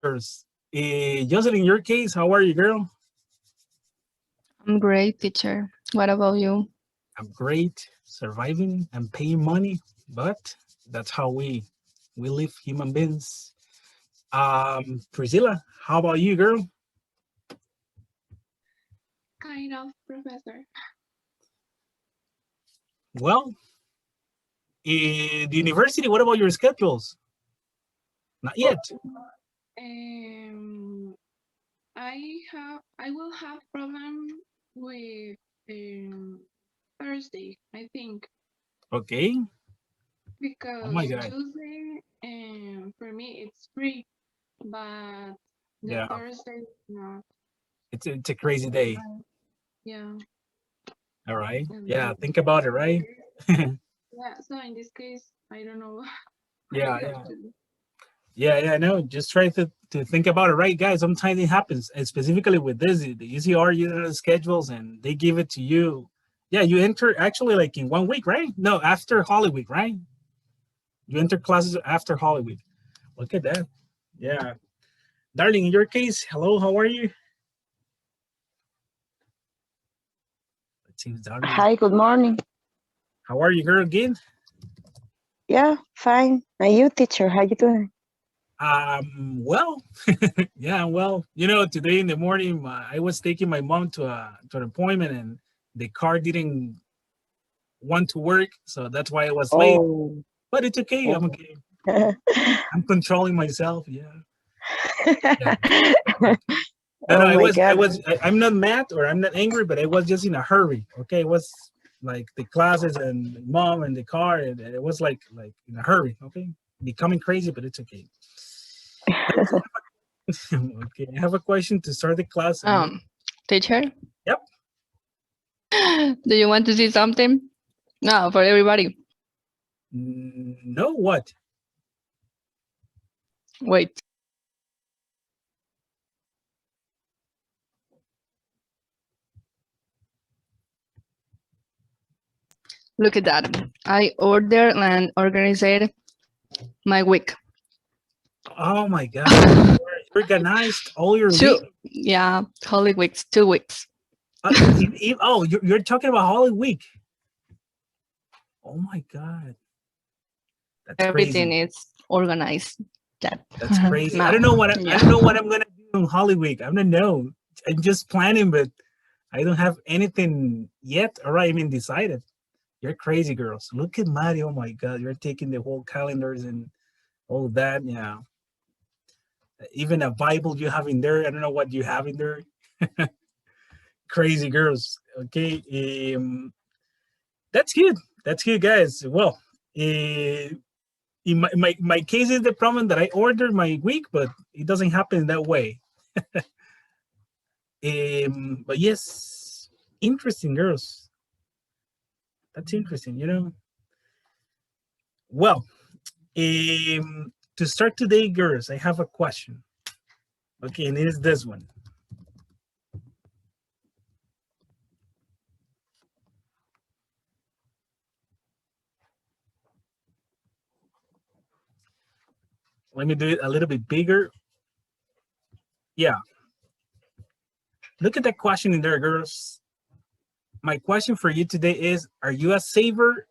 Jocelyn, in your case, how are you, girl? I'm great, teacher. What about you? I'm great, surviving and paying money, but that's how we live, human beings. Priscilla, how about you, girl? Kind of, professor. Well, the university, what about your schedules? Not yet. Um, I will have problem with Thursday, I think, Okay. Oh my because God. Tuesday for me it's free, but the Yeah, Thursday not. it's a crazy day. Yeah, All right. and Yeah, think about it, right? yeah. So in this case, I don't know what I Yeah, have yeah. to do. Yeah, no, just try to think about it, right, guys? Sometimes it happens, and specifically with this, the UCR, you know, the schedules, and they give it to you. Yeah, you enter actually like in 1 week, right? No, after Holy Week, right? You enter classes after Holy Week. Look at that. Yeah. Darling, in your case, hello, how are you? It seems darling. Hi, good morning. How are you, girl, again? Yeah, fine. And you, teacher, how you doing? Well, yeah, well, you know, today in the morning, I was taking my mom to an appointment, and the car didn't want to work, so that's why I was late. Oh, But it's okay. I'm oh. okay. I'm controlling myself. Yeah, yeah. Okay. No, Oh my I God. was. I'm not mad or I'm not angry, but I was just in a hurry. Okay, it was like the classes and mom and the car, and it was like in a hurry. Okay, becoming crazy, but it's okay. Okay, I have a question to start the class. Teacher, Yep. do you want to see something? No, for everybody. No, what? Wait. Look at that. I ordered and organized my week. Oh my God! You organized all your week. Yeah, Holy Weeks, 2 weeks. Oh, you're talking about Holy Week. Oh my God, that's Everything crazy. is organized. That That's crazy. I now. don't know what I Yeah. don't know what I'm gonna do on Holy Week. I don't know. I'm just planning, but I don't have anything yet. All right, I mean decided. You're crazy, girls. Look at Mario. Oh my God, you're taking the whole calendars and all that. Yeah, even a Bible you have in there. I don't know what you have in there. Crazy girls. Okay, that's good. That's good, guys. Well, in my case is the problem that I ordered my week, but it doesn't happen that way. But yes, interesting, girls. That's interesting, you know. Well, to start today, girls, I have a question. Okay, and it is this one. Let me do it a little bit bigger. Yeah. Look at that question in there, girls. My question for you today is, are you a saver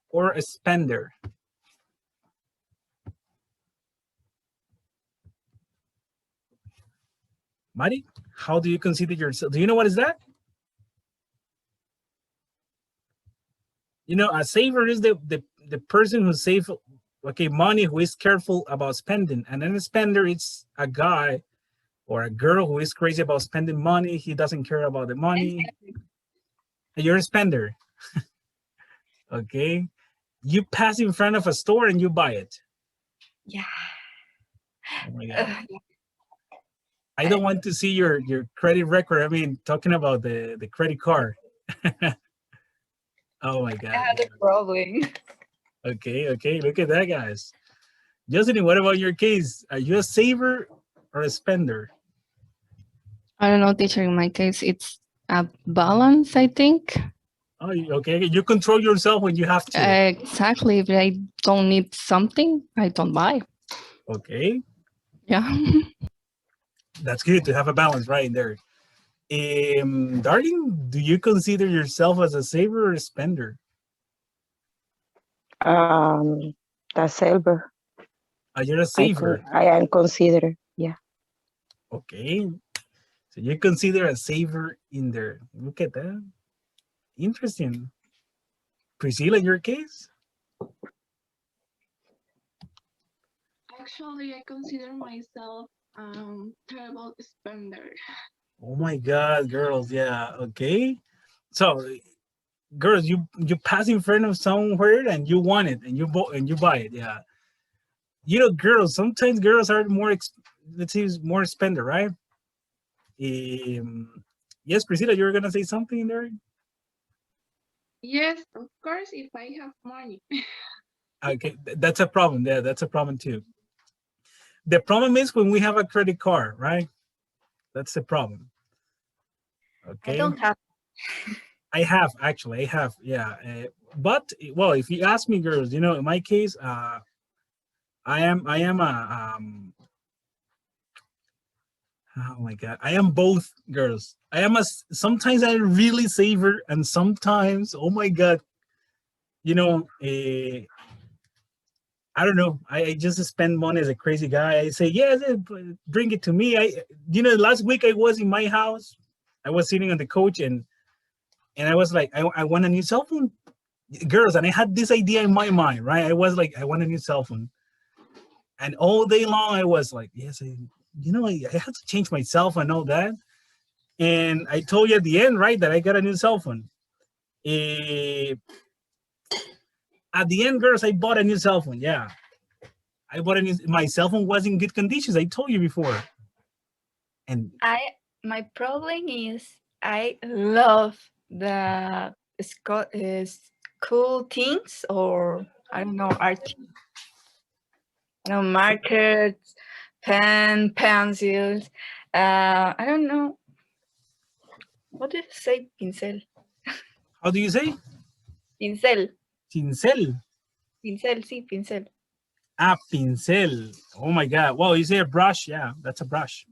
or a spender? Mari, how do you consider yourself? Do you know what is that? You know, a saver is the person who saves okay money, who is careful about spending, and then a spender it's a guy or a girl who is crazy about spending money. He doesn't care about the money. You're a spender. Okay, you pass in front of a store and you buy it. Yeah. Oh my God, I don't want to see your credit record. I mean, talking about the credit card. Oh my God. had a problem. Okay, look at that, guys. Jocelyn, what about your case? Are you a saver or a spender? I don't know, teacher. In my case, it's a balance, I think. Oh, okay. You control yourself when you have to. Exactly. If I don't need something, I don't buy. Okay. Yeah. That's good to have a balance right there. Darling, do you consider yourself as a saver or a spender? The silver. You're a saver. I am considered. Yeah. Okay. So you consider a saver in there. Look at that. Interesting. Priscilla, your case? Actually, I consider myself terrible spender. Oh my God, girls. Yeah. Okay. So, girls, you pass in front of somewhere and you want it and you buy it. Yeah. You know, girls. Sometimes girls are more. Let's say more spender, right? Yes, Priscilla, you were gonna say something in there. Yes, of course, if I have money. Okay, that's a problem. Yeah, that's a problem too. The problem is when we have a credit card, right? That's the problem. Okay. I don't have. I have actually. I have. Yeah. But well, if you ask me, girls, you know, in my case, I am a oh my God, I am both, girls. I am sometimes I really savor and sometimes, oh my God, you know, I don't know. I just spend money as a crazy guy. I say, yes, bring it to me. Last week I was in my house. I was sitting on the couch and I was like, I want a new cell phone, girls. And I had this idea in my mind, right? I was like, I want a new cell phone. And all day long, I was like, yes, I had to change myself and all that. And I told you at the end, right, that I got a new cell phone. At the end, girls, I bought a new cell phone. Yeah. I bought my cell phone was in good conditions. I told you before. And My problem is I love the cool things, or I don't know, art. Markers, pencils. I don't know. What do you say, pincel? How do you say? Pincel. Pincel. Pincel, sí, pincel. Pincel. Oh my God. Well, you say a brush. Yeah, that's a brush.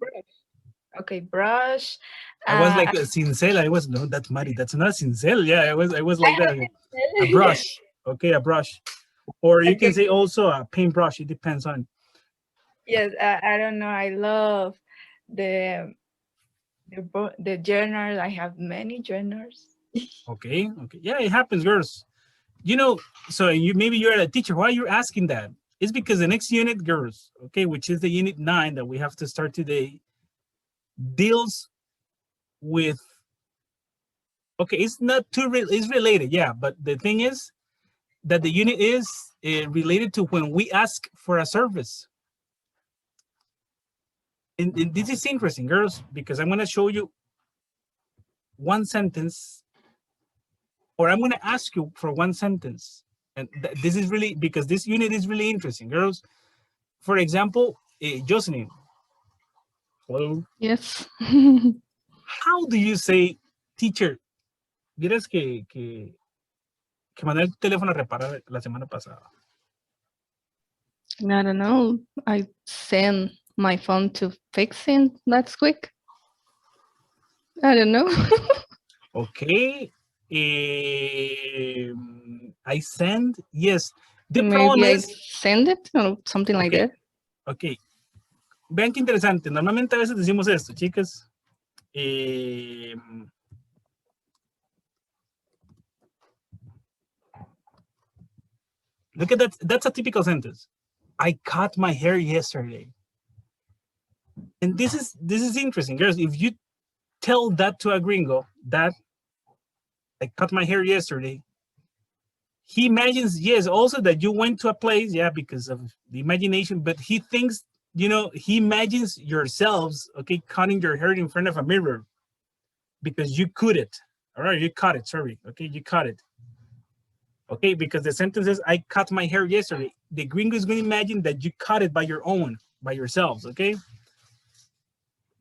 Okay, brush. I was like a cincel. I was, no, that's muddy. That's not cincel. Yeah, I was like that. A brush. Okay, a brush. Or you can say also a paintbrush. It depends on. Yes, I don't know. I love the journal. I have many journals. Okay. Yeah, it happens, girls. You know, so maybe you're a teacher. Why are you asking that? It's because the next unit, girls, okay, which is the unit 9 that we have to start today, deals with, okay, it's not too it's related, yeah, but the thing is that the unit is related to when we ask for a service. And this is interesting, girls, because I'm going to show you one sentence, or I'm going to ask you for one sentence. And this is really, because this unit is really interesting, girls. For example, Jocelyn. Hello. Yes. How do you say, teacher? Vieras que mandé el teléfono a reparar la semana pasada. I don't know. I sent my phone to fix it last week. I don't know. Okay. I send, yes. The Maybe problem I is, send it or something like that. Ok. Vean qué interesante. Normalmente a veces decimos esto, chicas. Look at that. That's a typical sentence. I cut my hair yesterday. And this is interesting, girls. If you tell that to a gringo, that I cut my hair yesterday, he imagines, yes, also that you went to a place, yeah, because of the imagination, but he thinks, he imagines yourselves, okay, cutting your hair in front of a mirror because you cut it. All right, you cut it, sorry. Okay, you cut it. Okay, because the sentence is, I cut my hair yesterday. The gringo is going to imagine that you cut it by yourselves, okay?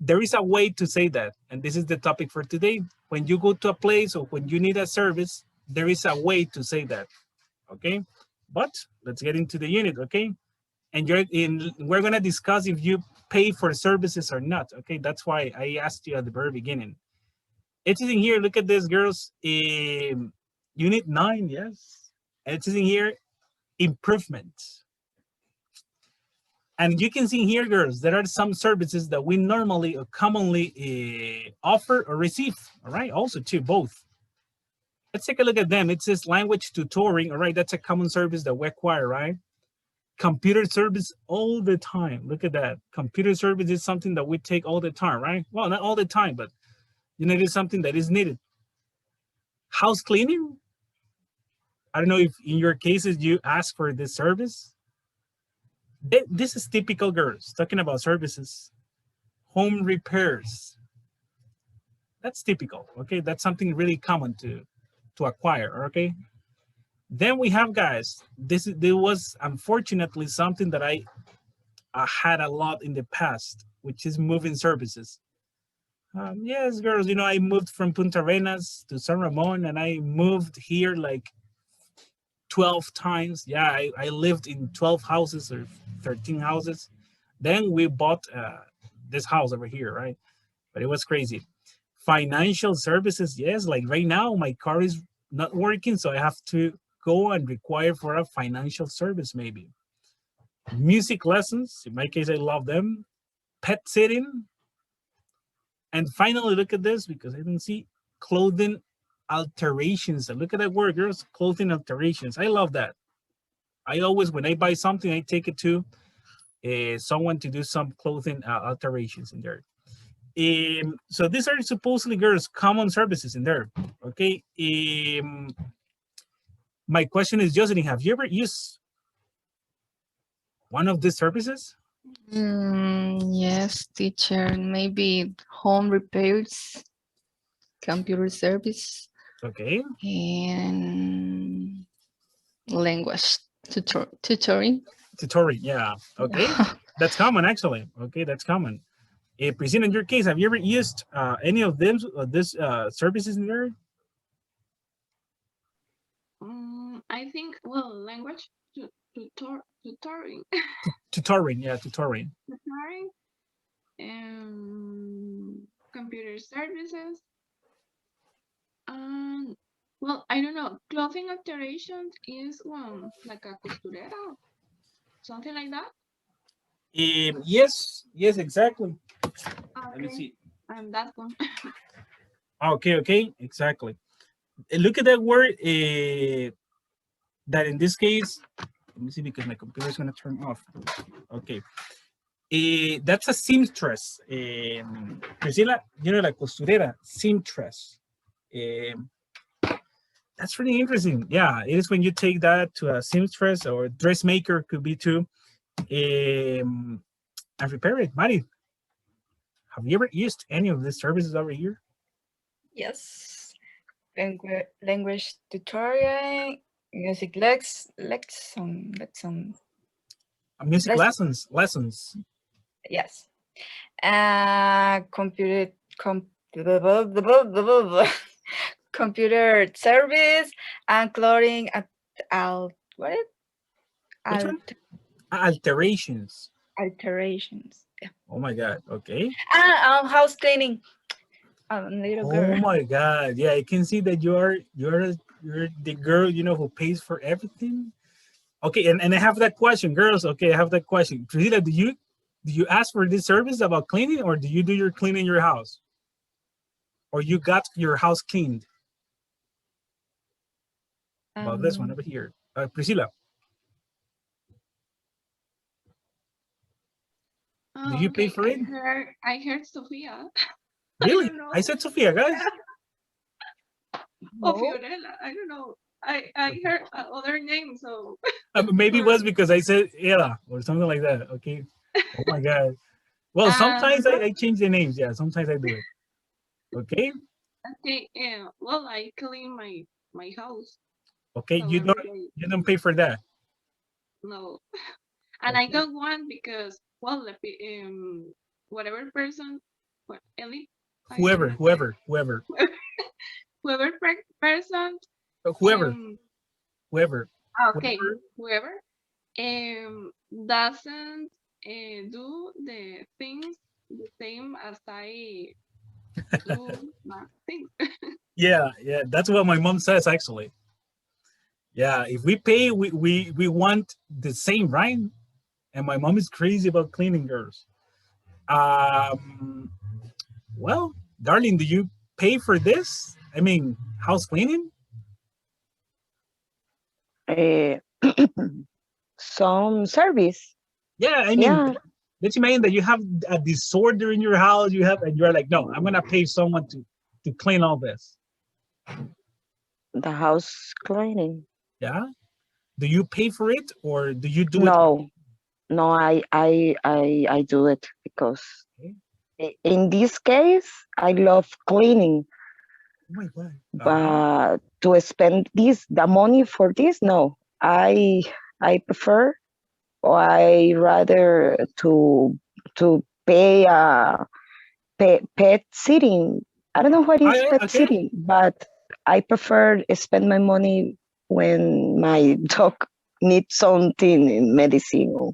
There is a way to say that, and this is the topic for today. When you go to a place or when you need a service, there is a way to say that, okay? But let's get into the unit, okay? And we're going to discuss if you pay for services or not. Okay, that's why I asked you at the very beginning. It's in here. Look at this, girls. Unit 9, yes. It's in here, improvement. And you can see here, girls, there are some services that we normally or commonly offer or receive. All right, also too, both. Let's take a look at them. It says language tutoring. All right, that's a common service that we acquire, right? Computer service all the time. Look at that. Computer service is something that we take all the time, right? Well, not all the time, but you know, it is something that is needed. House cleaning. I don't know if in your cases you ask for this service. This is typical, girls, talking about services. Home repairs. That's typical, okay? That's something really common to acquire, okay? Then we have, guys, there was unfortunately something that I had a lot in the past, which is moving services. Yes, girls, you know, I moved from Punta Arenas to San Ramon, and I moved here like 12 times. Yeah, I lived in 12 houses or 13 houses. Then we bought this house over here, right? But it was crazy. Financial services, yes, like right now my car is not working, so I have to go and require for a financial service maybe. Music lessons, in my case, I love them. Pet sitting. And finally, look at this, because I didn't see clothing alterations. And look at that word, girls, clothing alterations. I love that. I always, when I buy something, I take it to someone to do some clothing alterations in there. So these are supposedly, girls, common services in there. Okay. My question is, Jocelyn, have you ever used one of these services? Yes, teacher. Maybe home repairs, computer service, Okay. and language tutoring. Tutoring, yeah. Okay. That's common, actually. Okay, that's common. Priscilla, in your case, have you ever used any of them, these services in there? I think, well, language tutoring, Tutoring, yeah, tutoring. tutoring, computer services, and well, I don't know, clothing alterations is one like a costurera, something like that. Yes, exactly. Let me Okay, see. that one. Okay, exactly. Look at that word. That in this case, let me see, because my computer is going to turn off. Okay. That's a seamstress. Priscilla, you know, la costurera, seamstress. That's really interesting. Yeah, it is when you take that to a seamstress or dressmaker, could be too, and repair it. Mari, have you ever used any of these services over here? Yes. Language tutorial, music lesson. Music Lesson. lessons. Yes. Computer computer service and clothing what? Which one? Alterations. Alterations. Yeah. Oh my God. Okay. House cleaning. Little Oh girl. my God. Yeah, I can see that you're the girl, you know, who pays for everything. Okay, and I have that question, girls. Okay, I have that question. Priscilla, do you ask for this service about cleaning, or do you do your cleaning in your house? Or you got your house cleaned? About this one over here. Priscilla, do you pay for it? I heard Sophia. Really? I don't know. I said Sophia, guys. Oh, Fiorella. I don't know. I heard other names, so Maybe it was because I said Ella or something like that. Okay. Oh my God. Well, sometimes I change the names. Yeah, sometimes I do it. Okay. okay. Well, I clean my house. Okay. So You don't pay for that. No, and Okay. I don't want because well, whatever person, Ellie, Whoever. whoever person, Whoever. okay, whoever, doesn't do the things the same as I do my things. Yeah, yeah, that's what my mom says actually. Yeah, if we pay, we want the same, right? And my mom is crazy about cleaning, girls. Um, well, darling, do you pay for this? I mean, house cleaning? Uh, some service. Yeah, I mean, Yeah, let's imagine that you have a disorder in your house. You have, and you're like, no, I'm gonna pay someone to clean all this. the house cleaning. Yeah. Do you pay for it or do you do it? No, no, I do it because Okay. in this case, I love cleaning, Oh my God. but to spend the money for this, no. I prefer, or I rather to pay pet sitting. I don't know what Oh, is yeah, pet okay. sitting, but I prefer spend my money when my dog needs something in medicine,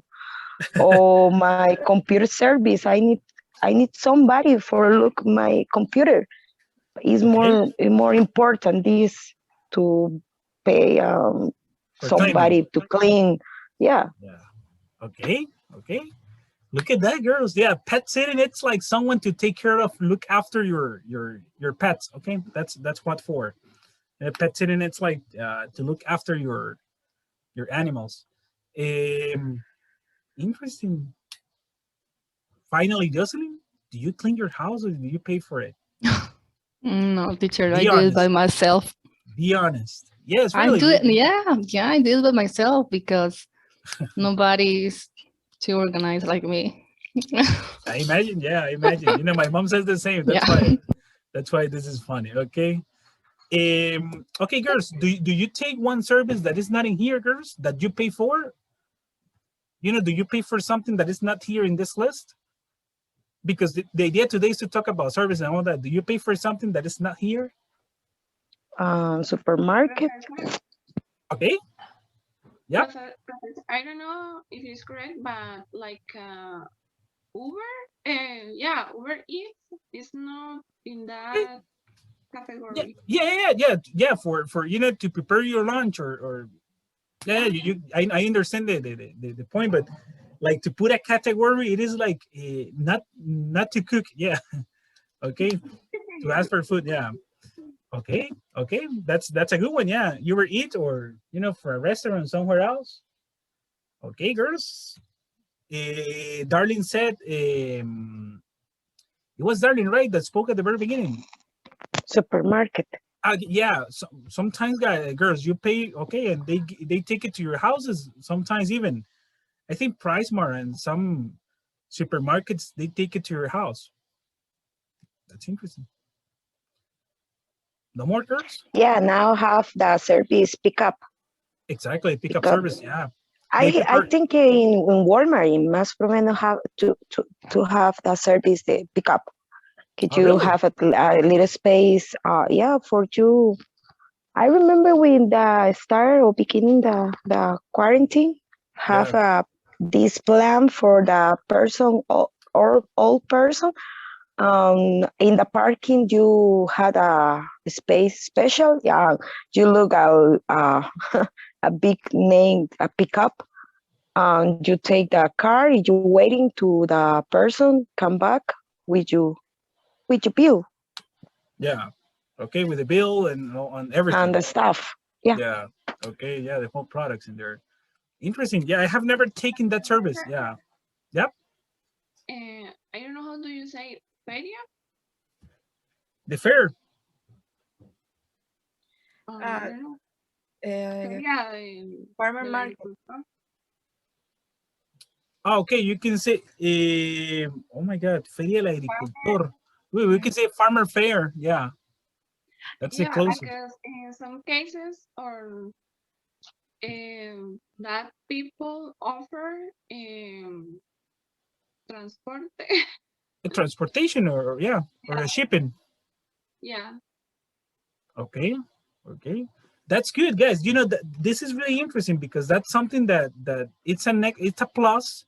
or my computer service. I need somebody for look my computer. It's Okay. more important this to pay For cleaning. somebody to clean. Yeah, Yeah. Okay. Okay. Look at that, girls. Yeah, pet sitting. It's like someone to take care of, look after your pets. Okay, that's what for. Pet sitting. It's like to look after your animals. Um, interesting. Finally, Jocelyn, do you clean your house or do you pay for it? No, teacher, I Be do it by honest. myself. Be honest. Yes, I really. do it, yeah, I do it by myself because nobody's too organized like me. I imagine. Yeah, I imagine. You know, my mom says the same. Yeah. That's why this is funny. Okay. Okay, girls. Do you take one service that is not in here, girls, that you pay for? You know, do you pay for something that is not here in this list? Because the idea today is to talk about service and all that. Do you pay for something that is not here? supermarket. Okay. Yeah. I don't know if it's correct, but like Uber, yeah, Uber Eats is not in that Yeah, category. yeah. For you know to prepare your lunch or yeah, I understand the point, but like to put a category, it is like not to cook. Yeah. Okay. To ask for food. Yeah. Okay. Okay. That's a good one. Yeah. You were eat or you know for a restaurant somewhere else. Okay, girls. Darlene said it was Darlene, right? That spoke at the very beginning. Supermarket. Yeah, sometimes guys, girls, you pay okay, and they take it to your houses. Sometimes even, I think PriceMart and some supermarkets they take it to your house. That's interesting. No more girls. Yeah, now have the service pickup. Exactly, pickup Pickup. service. Yeah, they I prepare. think in Walmart in Mass Promedio have to have the service the pickup. Could Oh, you really? have a little space? Yeah, for you. I remember when the start or beginning the quarantine have Yeah. this plan for the person or old person. In the parking, you had a space special. Yeah, you look at a big name, a pickup. You take the car. You waiting to the person come back with your bill Yeah. Okay, with the bill and on and everything. the stuff. Yeah. Yeah. Okay. Yeah, the whole products in there. Interesting. Yeah, I have never taken that service. Yeah. Yep. I don't know how do you say feria. The fair. I don't know. Feria farmer del market. agricultor. Oh, okay, you can say, oh my God, Feria del Agricultor. We can say farmer fair. Yeah, that's the Yeah, closest. because in some cases or that people offer transport. A transportation or yeah, or a shipping. Yeah. Okay, okay, that's good, guys. This is really interesting because that's something that it's a plus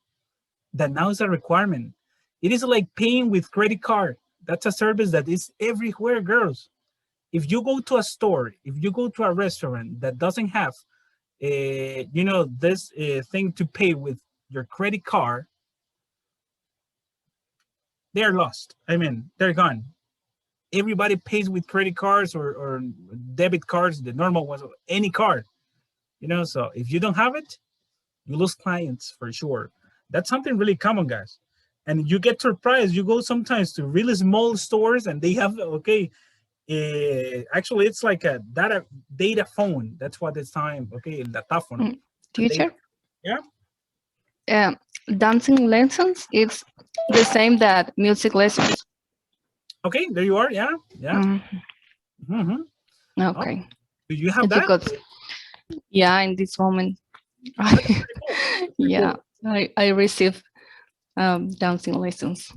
that now is a requirement. It is like paying with credit card. That's a service that is everywhere, girls. If you go to a store, if you go to a restaurant that doesn't have, you know, this thing to pay with your credit card, they're lost. I mean, they're gone. Everybody pays with credit cards or debit cards, the normal ones, any card, you know. So if you don't have it, you lose clients for sure. That's something really common, guys. And you get surprised. You go sometimes to really small stores and they have, okay, actually it's like a data phone. That's what it's time. Okay, data phone. Teacher? Yeah. Dancing lessons, it's the same that music lessons. Okay, there you are. Yeah, yeah. Mm, Mm-hmm. okay. Do you have It's that? because, yeah, in this moment, yeah, I receive dancing lessons.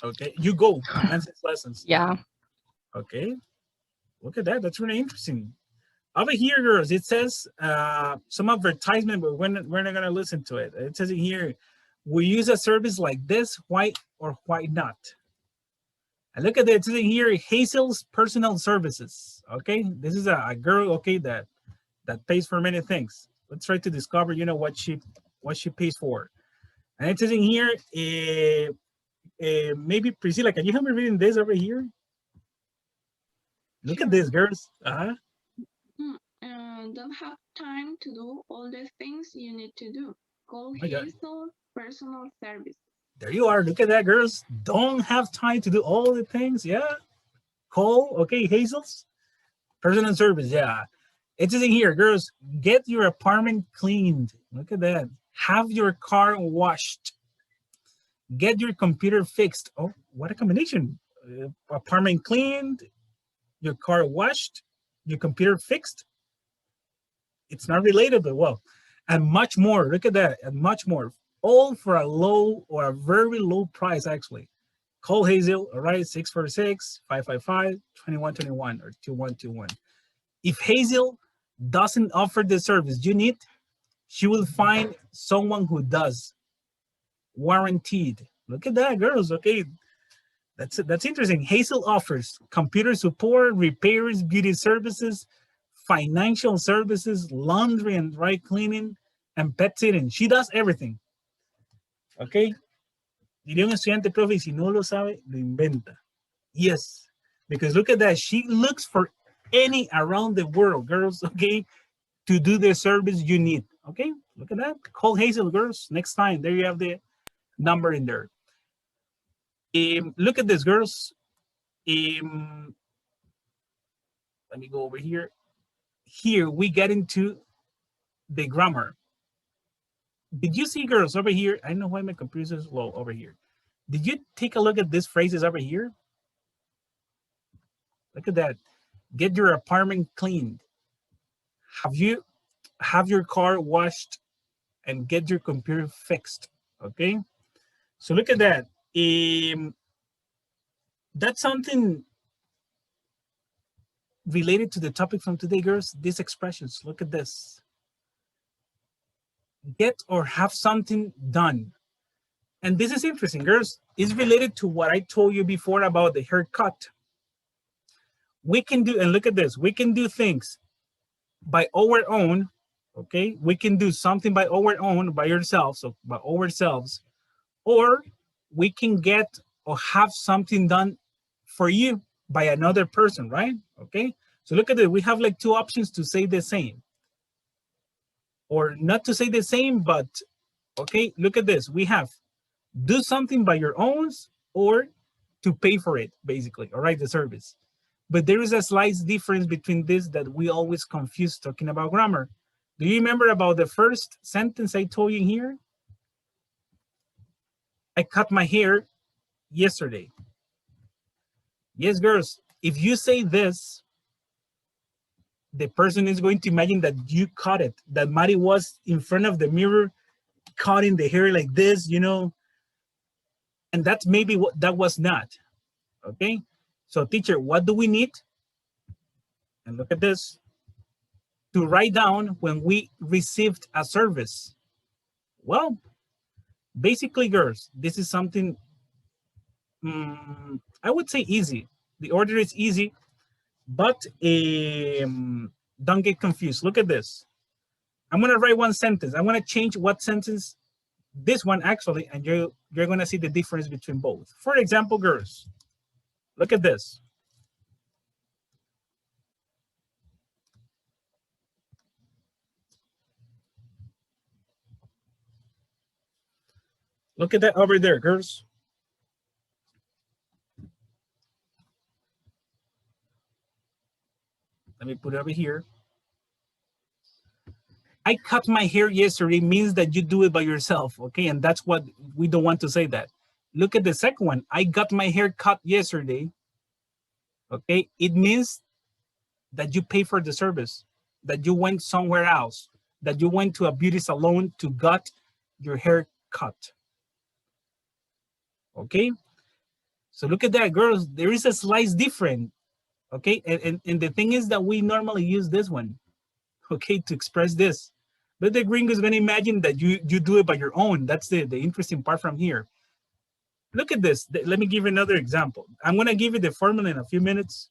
Okay, you go to dancing lessons. Yeah. Okay, look at that. That's really interesting. Over here, girls, it says some advertisement, but we're not gonna listen to it. It says in here, we use a service like this, why or why not? And look at that, it says in here, Hazel's personal services. Okay, this is a girl, okay, that pays for many things. Let's try to discover, you know, what she pays for. And it says in here, maybe Priscilla, can you help me reading this over here? Look at this, girls. Don't have time to do all the things you need to do. Call my God. Hazel personal service. There you are. Look at that, girls. Don't have time to do all the things. Yeah. Call, okay, Hazel's personal service. Yeah. It says in here, girls, get your apartment cleaned. Look at that. Have your car washed. Get your computer fixed. Oh, what a combination. Apartment cleaned, your car washed, your computer fixed. It's not related, but well, and much more. Look at that, and much more. All for a low or a very low price, actually. Call Hazel, all right, 646-555-2121 or 2121. If Hazel doesn't offer the service you need, she will find someone who does. Guaranteed. Look at that, girls. Okay, that's interesting. Hazel offers computer support, repairs, beauty services, financial services, laundry and dry cleaning, and pet sitting. She does everything. Okay. Diría un estudiante, profe, y si no lo sabe, lo inventa. Yes, because look at that. She looks for any around the world, girls, okay, to do the service you need. Okay, look at that. Call Hazel, girls, next time. There you have the number in there. Look at this, girls. Let me go over here. Here we get into the grammar. Did you see, girls, over here? I don't know why my computer is slow over here. Did you take a look at these phrases over here? Look at that. Get your apartment cleaned. Have your car washed and get your computer fixed. Okay. So look at that. That's something related to the topic from today, girls. These expressions. Look at this. Get or have something done. And this is interesting, girls. It's related to what I told you before about the haircut. We can do, and look at this, we can do things by our own, okay? We can do something by our own, by ourselves, so by ourselves, or we can get or have something done for you by another person, right? Okay, so look at it. We have like two options to say the same, or not to say the same, but okay, look at this. We have do something by your own or to pay for it, basically, all right, the service. But there is a slight difference between this that we always confuse talking about grammar. Do you remember about the first sentence I told you here? I cut my hair yesterday. Yes, girls, if you say this, the person is going to imagine that you cut it, that Mari was in front of the mirror cutting the hair like this, you know, and that's maybe what that was not, okay? So teacher, what do we need? And look at this, to write down when we received a service. Well, Basically, girls, this is something, I would say easy. The order is easy, but don't get confused. Look at this. I'm gonna write one sentence. I'm gonna change what sentence, this one actually, and you're gonna see the difference between both. For example, girls, look at this. Look at that over there, girls. Let me put it over here. I cut my hair yesterday means that you do it by yourself, okay? And that's what we don't want to say that. Look at the second one. I got my hair cut yesterday, okay? It means that you pay for the service, that you went somewhere else, that you went to a beauty salon to get your hair cut, okay? So look at that, girls. There is a slight difference, okay? And the thing is that we normally use this one, okay, to express this. But the gringo is going to imagine that you do it by your own. That's the interesting part from here. Look at this. Let me give you another example. I'm going to give you the formula in a few minutes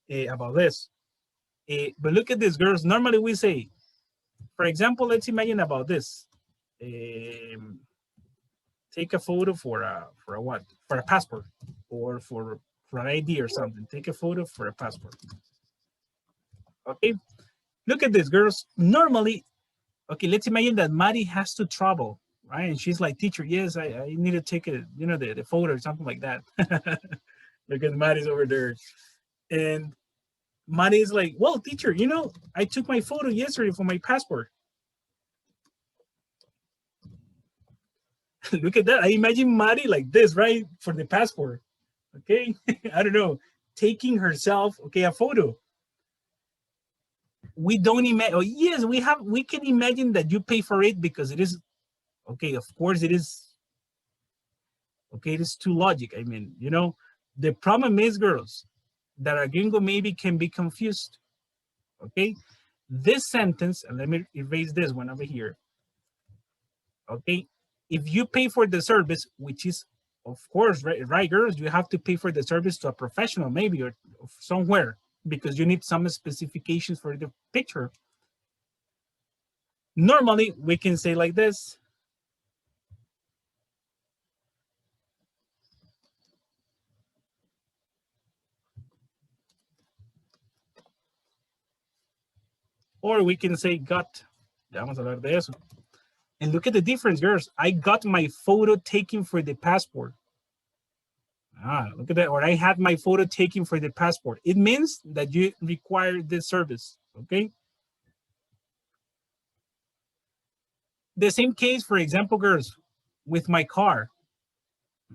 about this. But look at this, girls. Normally we say, for example, let's imagine about this. Take a photo for a what? For a passport, or for an ID or something. Take a photo for a passport. Okay. Look at this, girls. Normally, okay, let's imagine that Maddie has to travel, right? And she's like, teacher, yes, I need to take a, you know, the photo or something like that. Look at Maddie's over there. And Maddie's like, well, teacher, you know, I took my photo yesterday for my passport. Look at that. I imagine Maddie like this, right? For the passport. Okay. I don't know, taking herself, okay, a photo. We don't imagine, oh yes, we can imagine that you pay for it because it is, okay, of course it is, okay, it is too logic. I mean, you know, the problem is, girls, that a gringo maybe can be confused, okay? This sentence, and let me erase this one over here, okay? If you pay for the service, which is, of course, right, girls, you have to pay for the service to a professional maybe, or somewhere, because you need some specifications for the picture. Normally, we can say like this. Or we can say got. Ya vamos a hablar de eso. And look at the difference, girls. I got my photo taken for the passport. Look at that. Or I had my photo taken for the passport. It means that you require this service, okay? The same case, for example, girls, with my car,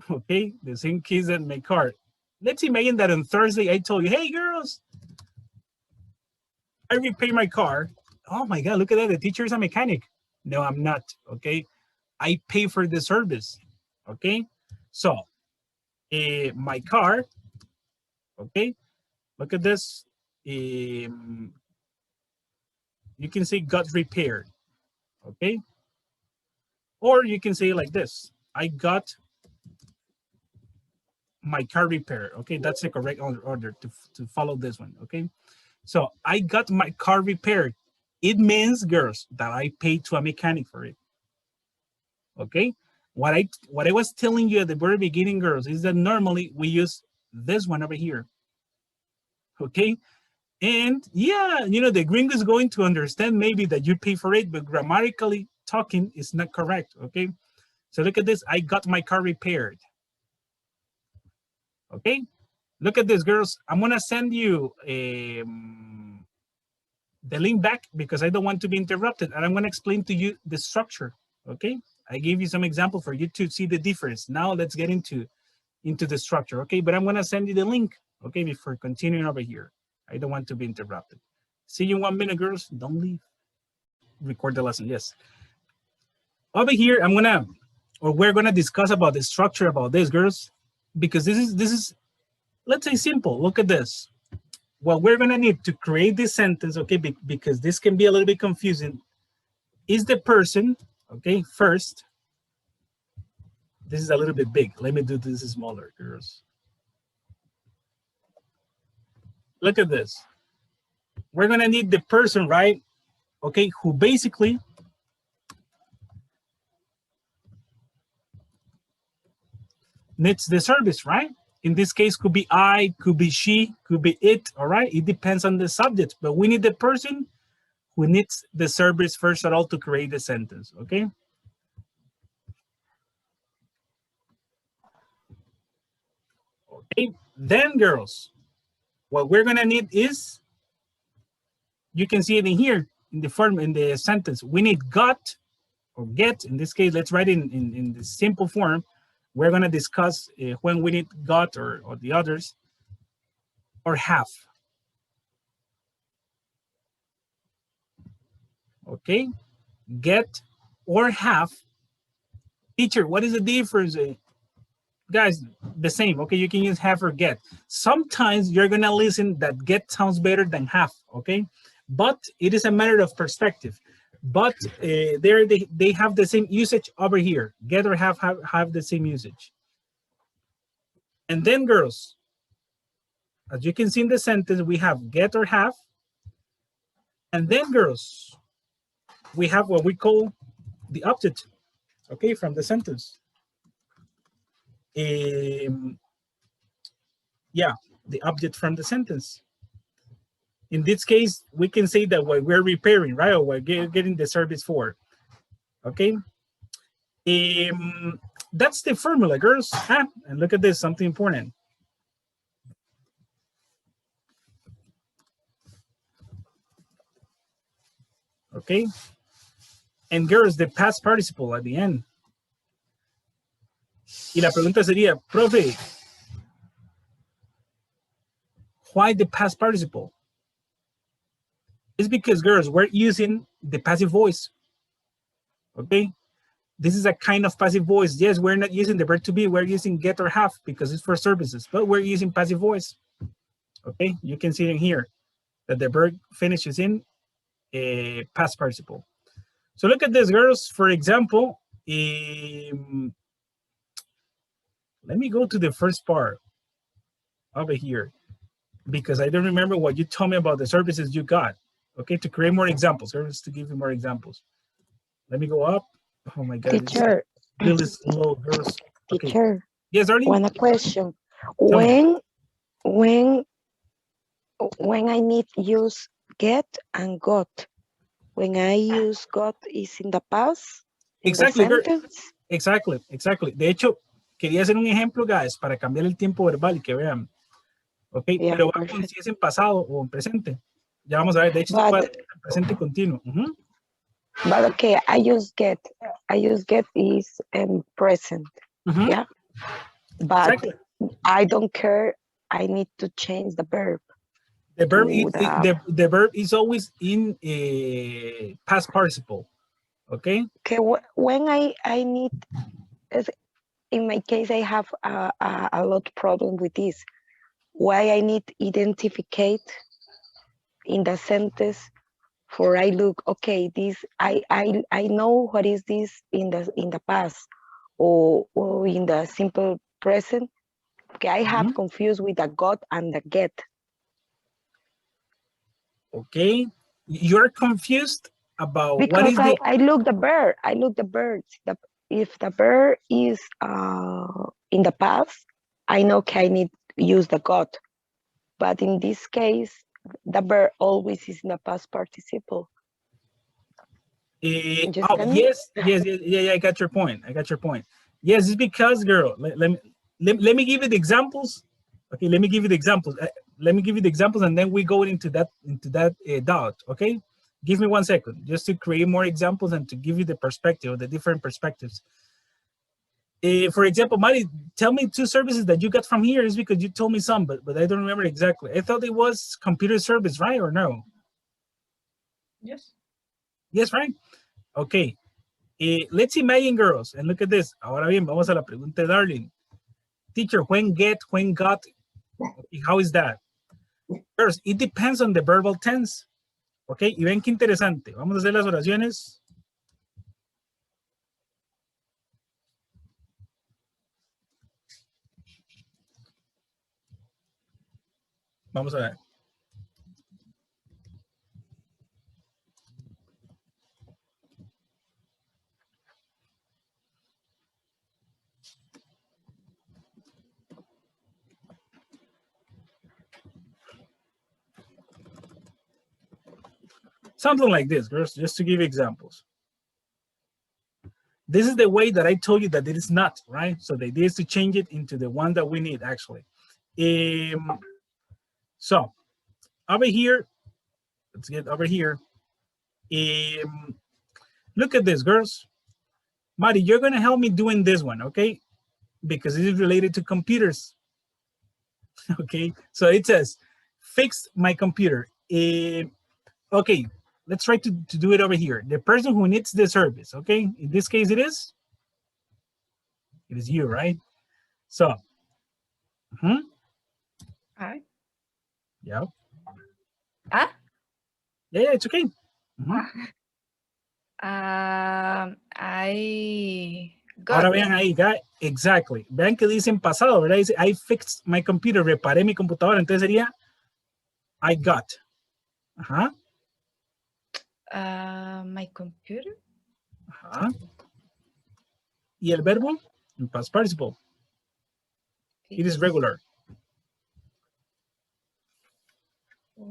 okay? The same case in my car. Let's imagine that on Thursday, I told you, hey, girls, I repair my car. Oh my God, look at that. The teacher is a mechanic. No, I'm not, okay? I pay for the service, okay? So, my car, okay? Look at this. You can say got repaired, okay? Or you can say like this. I got my car repaired, okay? That's the correct order to follow this one, okay? So I got my car repaired. It means, girls, that I paid to a mechanic for it, okay? What I was telling you at the very beginning, girls, is that normally we use this one over here, okay? And yeah, you know, the gringo is going to understand maybe that you pay for it, but grammatically talking is not correct, okay? So look at this, I got my car repaired, okay? Look at this, girls. I'm gonna send you the link back because I don't want to be interrupted, and I'm gonna explain to you the structure, okay? I gave you some example for you to see the difference. Now let's get into the structure, okay? But I'm gonna send you the link, okay, before continuing over here. I don't want to be interrupted. See you in 1 minute, girls. Don't leave. Record the lesson, yes. Over here, we're gonna discuss about the structure about this, girls, because this is, let's say, simple. Look at this. What we're gonna need to create this sentence, okay, because this can be a little bit confusing, is the person, okay, first, This is a little bit big. Let me do this smaller, girls. Look at this. We're gonna need the person, right? Okay, who basically needs the service, right? In this case, could be I, could be she, could be it, all right? It depends on the subject, but we need the person who needs the service first of all to create the sentence, okay? Okay, then girls, what we're gonna need is, you can see it in here, in the form, in the sentence, we need got or get. In this case, let's write it in the simple form. We're gonna discuss when we need got or the others, or have. Okay, get or have. Teacher, what is the difference? Guys, the same. Okay, you can use have or get. Sometimes you're gonna listen that get sounds better than have, okay? But it is a matter of perspective. But there they have the same usage over here. Get or have the same usage. And then girls, as you can see in the sentence, we have get or have. And then girls, we have what we call the object, okay, from the sentence. Yeah, the object from the sentence. In this case, we can say that what we're repairing, right? Or we're getting the service for, okay? That's the formula, girls. And look at this, something important. Okay? And girls, the past participle at the end. Y la pregunta sería, profe, why the past participle? It's because, girls, we're using the passive voice. Okay? This is a kind of passive voice. Yes, we're not using the verb to be, we're using get or have because it's for services, but we're using passive voice. Okay, you can see in here that the verb finishes in a past participle. So look at this, girls. For example, let me go to the first part over here because I don't remember what you told me about the services you got. Okay, to create more examples, girls, to give you more examples. Let me go up. Oh my God, Teacher, it's really slow, girls. Okay. teacher, Yes, Arlene? one question. me. When I need use get and got, when I use got is in the past, in Exactly, the sentence. Exactly. De hecho, quería hacer un ejemplo, guys, para cambiar el tiempo verbal y que vean. Ok, Yeah, pero vamos con si es en pasado o en presente. Ya vamos a ver, de hecho, but, es en presente continuo. But okay, I use get is present. Yeah. But Exactly. I don't care. I need to change the verb. The verb, the verb is always in a past participle. Okay. Okay. When I need, in my case, I have a lot of problem with this. Why I need identificate in the sentence for I look, okay, this I know what is this in the past or in the simple present. Okay, I have confused with the got and the get. Okay, you're confused about because what is the... I look the bird. I look the birds. If the bird is in the past, I know I need use the got. But in this case, the verb always is in the past participle. Yes, I got your point. Yes, it's because, girl, let me give you the examples. Okay, let me give you the examples. And then we go into that doubt. Okay, give me 1 second just to create more examples and to give you the perspective, the different perspectives. For example, Mari, tell me 2 services that you got from here. Is because you told me some, but I don't remember exactly. I thought it was computer service, right, or no? Yes. Yes, right? Okay. Let's imagine, girls, and look at this. Ahora bien, vamos a la pregunta de Darling. Teacher, when get, when got, how is that? First, it depends on the verbal tense. Okay, y ven qué interesante. Vamos a hacer las oraciones. Vamos a ver. Something like this, girls, just to give examples. This is the way that I told you that it is not, right? So the idea is to change it into the one that we need, actually. So over here, let's get over here. Look at this, girls. Mari, you're going to help me doing this one, okay? Because it is related to computers. Okay, so it says, fix my computer. Okay, let's try to do it over here. The person who needs the service, okay? In this case, it is you, right? So, I. yeah. Ah? Yeah, it's okay. I got. Ahora vean ahí, exactly. Vean que dice en pasado, ¿verdad? Dice, I fixed my computer, reparé mi computadora. Entonces sería, I got. Ajá. My computer. Ajá. Y el verbo, en past participle. It is regular. I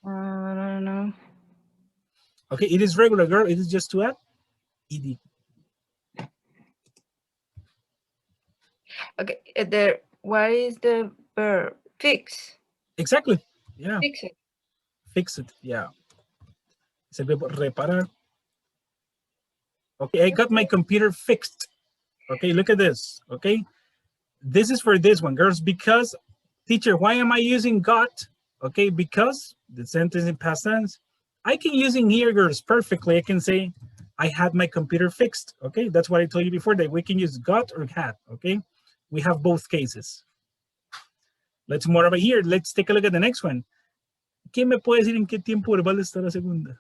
don't know. Okay, it is regular, girl. It is just to add ed. Okay, what is the verb? Fix. Exactly. Yeah. Fix it. Fix it. Yeah. Es el verbo reparar. Okay, I got my computer fixed. Okay, look at this. Okay, this is for this one, girls, because, teacher, why am I using got? Okay, because the sentence in past tense. I can use in here, girls, perfectly. I can say, I had my computer fixed. Okay, that's what I told you before, that we can use got or had. Okay, we have both cases. Let's move over here. Let's take a look at the next one. ¿Quién me puede decir en qué tiempo verbal está la segunda?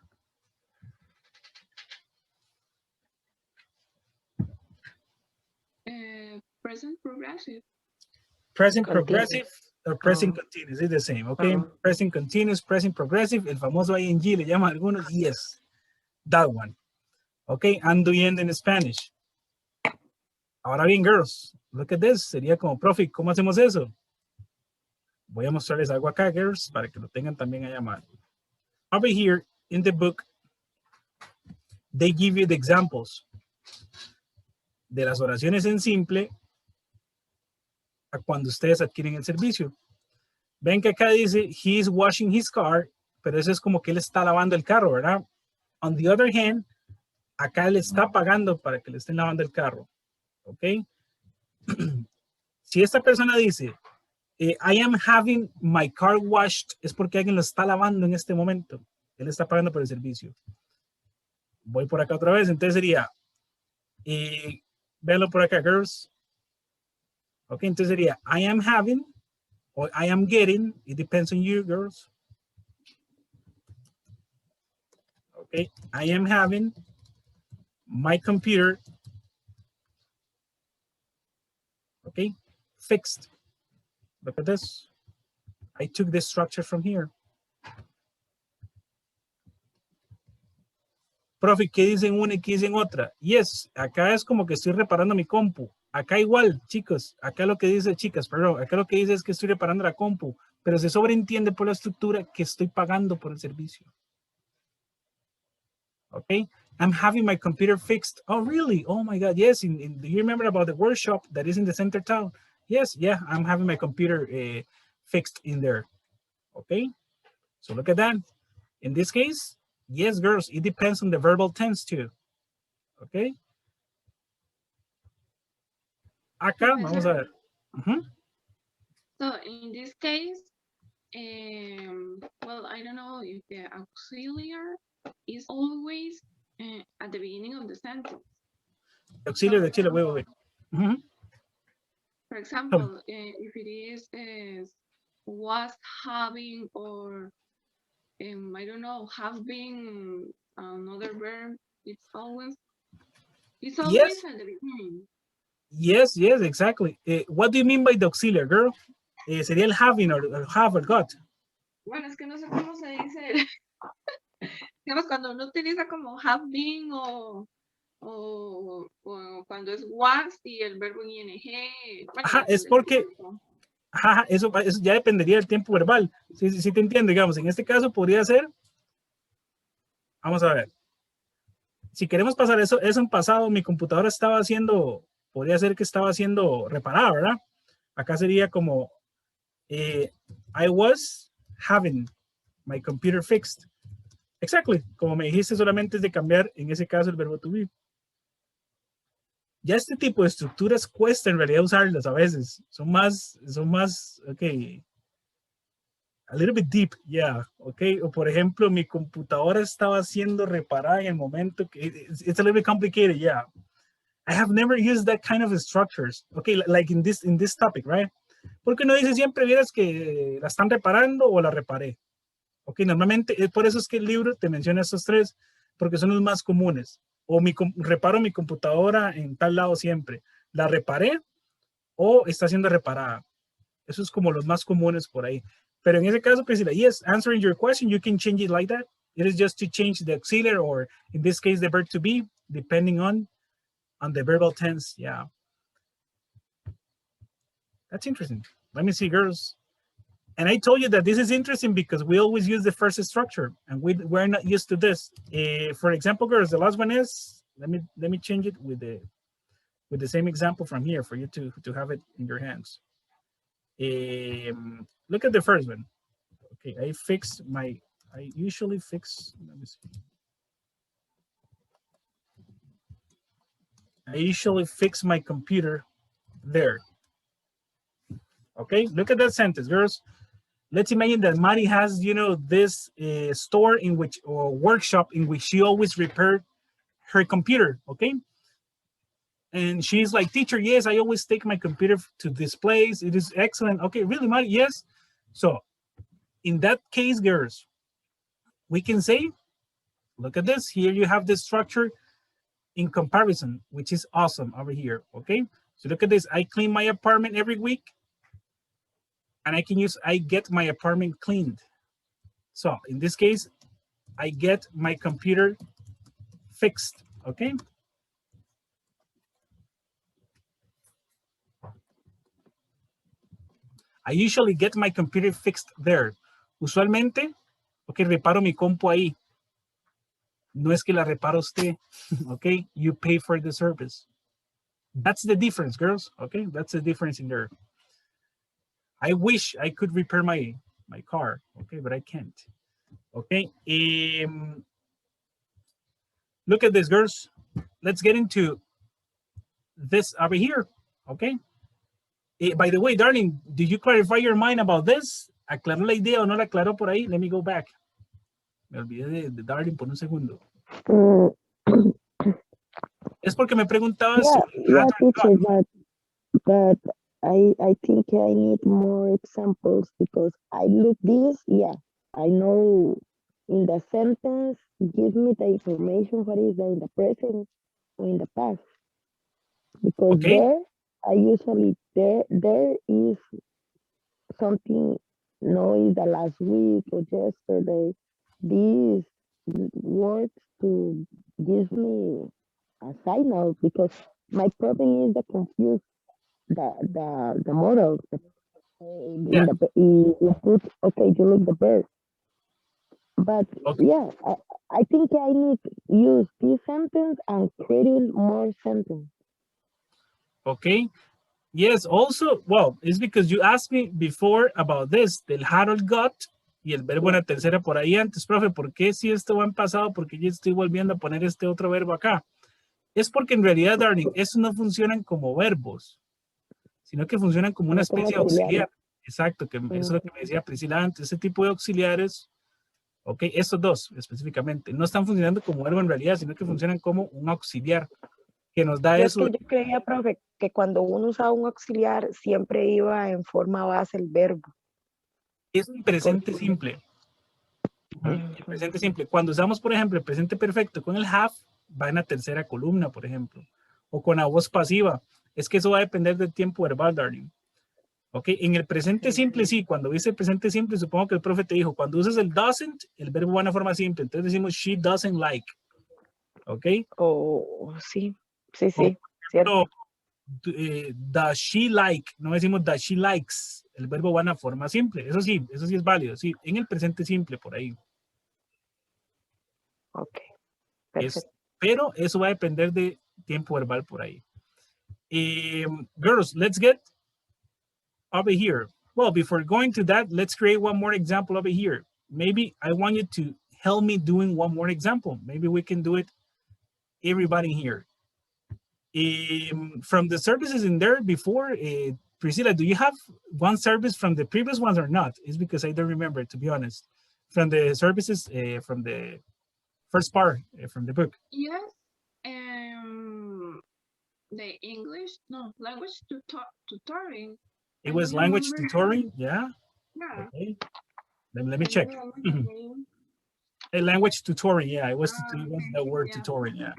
Present progressive. Present Continuous. progressive or present continuous, it's the same, okay? Present continuous, present progressive, el famoso ing le llaman algunos, yes, that one. Okay, ando yendo in Spanish. Ahora bien, girls, look at this, sería como, profe, ¿cómo hacemos eso? Voy a mostrarles algo acá, girls, para que lo tengan también allá mal. Over here in the book, they give you the examples de las oraciones en simple a cuando ustedes adquieren el servicio. Ven que acá dice, he is washing his car, pero eso es como que él está lavando el carro, ¿verdad? On the other hand, acá le está pagando para que le estén lavando el carro, ¿ok? Si esta persona dice, I am having my car washed, es porque alguien lo está lavando en este momento. Él está pagando por el servicio. Voy por acá otra vez, entonces sería, véanlo por acá, girls. Ok, entonces sería, I am having, or I am getting, it depends on you, girls. Okay, I am having my computer, okay, fixed. Look at this. I took this structure from here. Profe, ¿qué dicen una y qué dicen otra? Yes, acá es como que estoy reparando mi compu. Acá igual, chicos, acá lo que dice, chicas, perdón, acá lo que dice es que estoy reparando la compu, pero se sobreentiende por la estructura que estoy pagando por el servicio. Okay, I'm having my computer fixed. Oh, really? Oh my God, yes. Do you remember about the workshop that is in the center town? Yes, yeah, I'm having my computer fixed in there. Okay, so look at that. In this case, yes, girls, it depends on the verbal tense too. Okay. Acá, vamos a ver. So in this case, well, I don't know if the auxiliary is always at the beginning of the sentence. Auxiliary de Chile, wait. For example, if it is was having or I don't know, have been another verb, it's always yes. at the beginning. Yes, exactly. What do you mean by the auxiliary, girl? sería el having o have or got. Bueno, es que no sé cómo se dice. Digamos, cuando uno utiliza como have been o cuando es was y el verbo en ing. Bueno, Ajá, es porque, ajá, eso ya dependería del tiempo verbal. Sí te entiendo, digamos, en este caso podría ser, vamos a ver, si queremos pasar eso en pasado, mi computadora estaba haciendo, podría ser que estaba siendo reparada, ¿verdad? Acá sería como, I was having my computer fixed. Exactly, como me dijiste, solamente es de cambiar, en ese caso, el verbo to be. Ya este tipo de estructuras cuesta en realidad usarlas a veces. Son más, ok, a little bit deep, yeah, ok. O por ejemplo, mi computadora estaba siendo reparada en el momento que, it's a little bit complicated, yeah. I have never used that kind of structures, okay, like in this topic, right? Porque uno dice siempre, vieras que la están reparando o la reparé. Ok, normalmente, por eso es que el libro te menciona estos tres, porque son los más comunes. O reparo mi computadora en tal lado siempre. La reparé o está siendo reparada. Eso es como los más comunes por ahí. Pero en ese caso, Priscilla, yes, answering your question, you can change it like that. It is just to change the auxiliary or in this case, the verb to be, depending on the verbal tense. Yeah. That's interesting. Let me see, girls. And I told you that this is interesting because we always use the first structure and we're not used to this. For example, girls, the last one is, let me change it with the same example from here for you to have it in your hands. Look at the first one. Okay, I usually fix, let me see. I usually fix my computer there. Okay, look at that sentence, girls. Let's imagine that Mari has, this store in which, or workshop in which she always repaired her computer, okay? And she's like, teacher, yes, I always take my computer to this place. It is excellent. Okay, really, Mari? Yes. So in that case, girls, we can say, look at this. Here you have the structure in comparison, which is awesome over here, okay? So look at this. I clean my apartment every week. And I can use, I get my apartment cleaned. So in this case, I get my computer fixed, okay? I usually get my computer fixed there. Usualmente, okay, reparo mi compu ahí. No es que la reparo usted, okay? You pay for the service. That's the difference, girls, okay? That's the difference in there. I wish I could repair my car, okay, but I can't. Okay, look at this, girls. Let's get into this over here, okay? By the way, darling, did you clarify your mind about this? ¿Aclaró la idea o no la aclaró por ahí? Let me go back. Me olvidé de darling por un segundo. Es porque me preguntabas. Yeah, teacher, but I think I need more examples because I look this, yeah, I know in the sentence, give me the information, what is in the present or in the past. Because Okay. there, I usually, there is something, no, is the last week or yesterday, these words to give me a sign out because my problem is the confused the model. Yeah. You put, okay, you look the bird. But Okay. yeah, I think I need to use this sentence and create more sentence. Okay. Yes, also, well, it's because you asked me before about this, del Harold got y el verbo en la tercera por ahí antes, profe, ¿por qué si esto va en pasado? Porque yo estoy volviendo a poner este otro verbo acá. Es porque en realidad, darling, esos no funcionan como verbos, sino que funcionan como una especie de auxiliar. Exacto, que eso es lo que me decía Priscila antes, ese tipo de auxiliares, ok, estos dos específicamente, no están funcionando como verbo en realidad, sino que funcionan como un auxiliar que nos da eso. Es que yo creía, profe, que cuando uno usaba un auxiliar siempre iba en forma base el verbo. Es un presente simple. El presente simple. Cuando usamos, por ejemplo, el presente perfecto con el have, va en la tercera columna, por ejemplo. O con la voz pasiva. Es que eso va a depender del tiempo verbal, darling. Ok, en el presente simple, sí, cuando dice el presente simple, supongo que el profe te dijo, cuando usas el doesn't, el verbo va en forma simple. Entonces decimos, she doesn't like. Ok. Oh, sí, sí, O, sí, cierto. does she like, no decimos does she likes, el verbo va en forma simple. Eso sí es válido, sí, en el presente simple, por ahí. Ok, Es, perfecto. pero eso va a depender de tiempo verbal por ahí. Girls, let's get over here. Well, before going to that, let's create one more example over here. Maybe I want you to help me doing one more example. Maybe we can do it, everybody here. From the services in there before, Priscilla, do you have one service from the previous ones or not? It's because I don't remember, to be honest. From the services, from the first part, from the book. Yes. The English, no, language tutoring. It I was don't language remember. tutoring, yeah? Yeah. Okay. Let me I check. don't remember the name. A language tutoring, yeah, it was Okay, the word yeah. tutoring, yeah.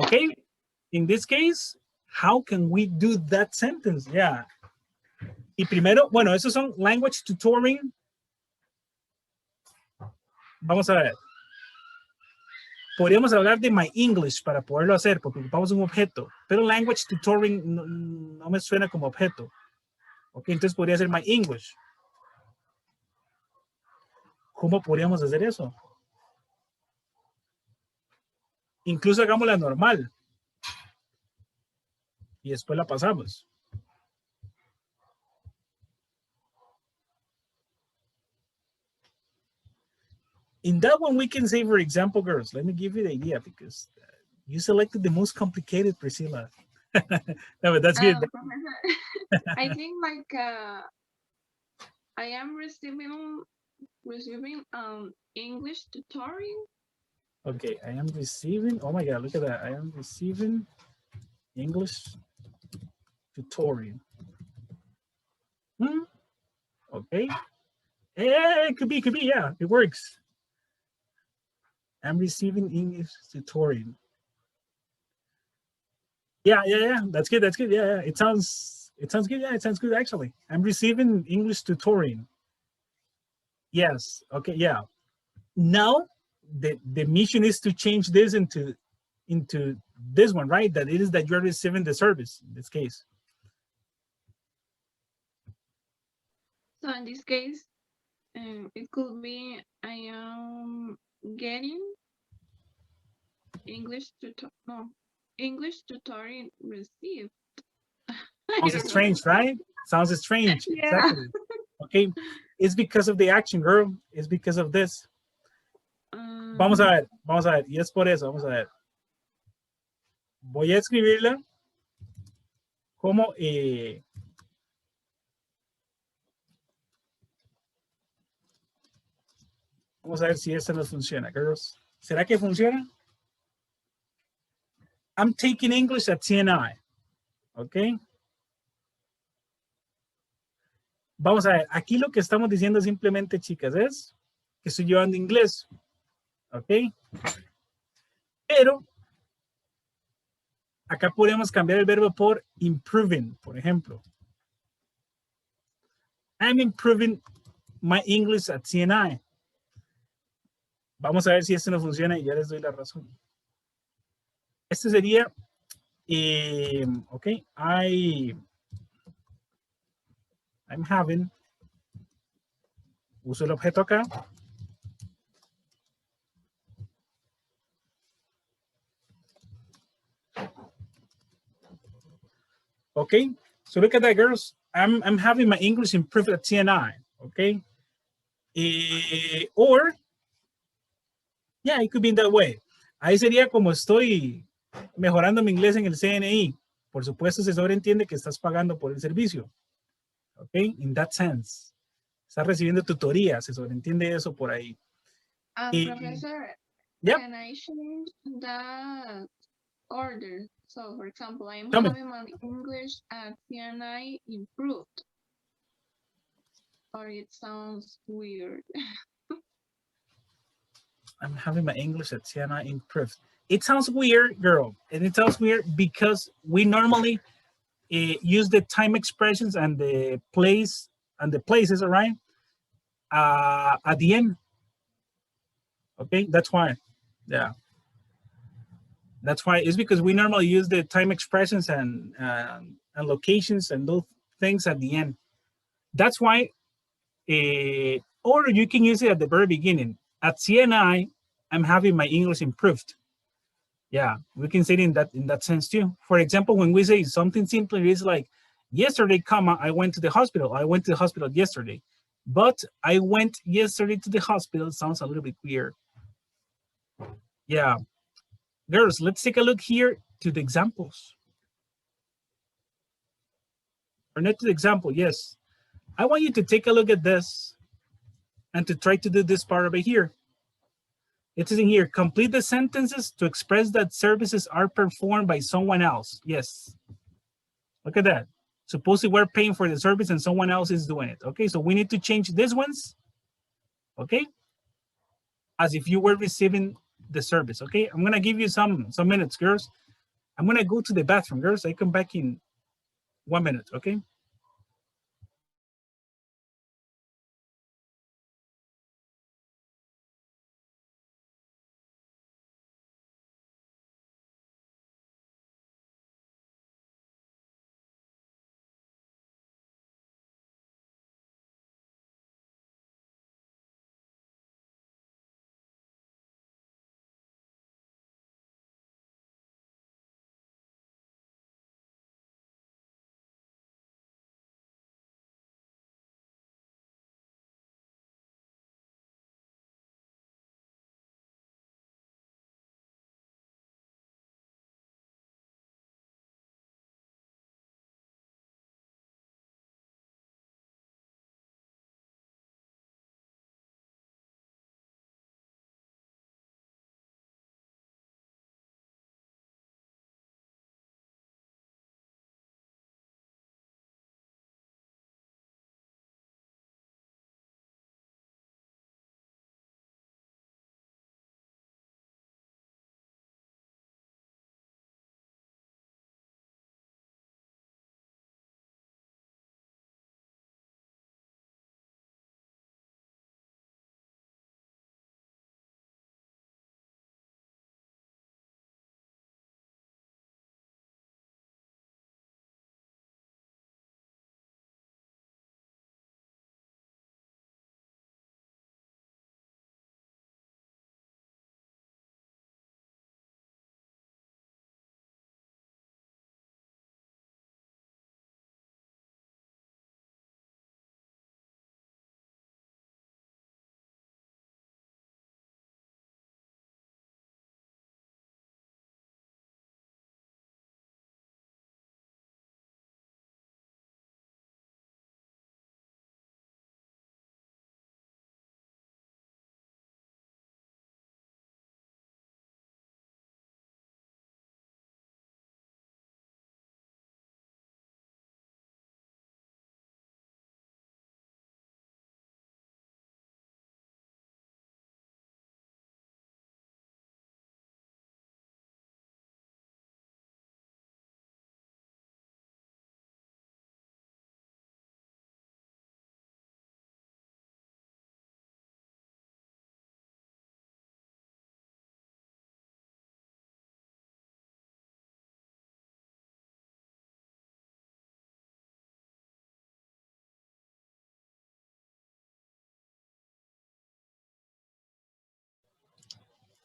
Okay, in this case, how can we do that sentence? Yeah. Y primero, bueno, esos son language tutoring. Vamos a ver. Podríamos hablar de my English para poderlo hacer, porque ocupamos un objeto, pero language tutoring no me suena como objeto. Ok, entonces podría ser my English. ¿Cómo podríamos hacer eso? Incluso hagámosla normal. Y después la pasamos. In that one, we can say, for example, girls, let me give you the idea because you selected the most complicated, Priscilla. No, but that's good. Professor, I think like I am receiving English tutoring. Okay, I am receiving, oh my God, look at that. I am receiving English tutorial. Okay. It could be, yeah, it works. I'm receiving English tutorial. Yeah, that's good, yeah. It sounds good, yeah, it sounds good actually. I'm receiving English tutorial. Yes, okay, yeah. Now, the mission is to change this into this one, right? That it is that you're receiving the service in this case. So in this case, it could be I am getting English tutorial received. Sounds strange, right? Sounds strange. Yeah. Exactly. Okay, it's because of the action, girl. It's because of this. Vamos a ver. Y es por eso, vamos a ver. Voy a escribirla como vamos a ver si esta nos funciona, girls. ¿Será que funciona? I'm taking English at CNI. Ok. Vamos a ver. Aquí lo que estamos diciendo simplemente, chicas, es que estoy llevando inglés. Ok. Pero acá podemos cambiar el verbo por improving, por ejemplo. I'm improving my English at CNI. Vamos a ver si esto no funciona y ya les doy la razón. Este sería, ok, I'm having, uso el objeto acá. Okay, so look at that, girls. I'm having my English improved at CNI, okay? Or, yeah, it could be in that way. Ahí sería como estoy mejorando mi inglés en el CNI. Por supuesto, se sobreentiende que estás pagando por el servicio. Okay, in that sense. Estás recibiendo tutoría, se sobreentiende eso por ahí. Professor, Yep. can I change that order? So, for example, I'm Tell me. having my English at CNI improved. Or it sounds weird. I'm having my English at CNI improved. It sounds weird, girl. And it sounds weird because we normally use the time expressions and the place and the places, all right, at the end. Okay, that's why. Yeah, that's why. It's because we normally use the time expressions and locations and those things at the end. That's why. Or you can use it at the very beginning. At CNI, I'm having my English improved. Yeah, we can say it in that sense too. For example, when we say something simpler, it's like yesterday, comma, I went to the hospital. I went to the hospital yesterday. But I went yesterday to the hospital sounds a little bit weird. Yeah. Girls, let's take a look here to the examples. Or not to the example, yes. I want you to take a look at this and to try to do this part over here. It says in here, complete the sentences to express that services are performed by someone else. Yes. Look at that. Suppose we're paying for the service and someone else is doing it. Okay, so we need to change these ones. Okay, as if you were receiving the service. Okay, I'm gonna give you some minutes, girls. I'm gonna go to the bathroom, girls. I come back in 1 minute. Okay.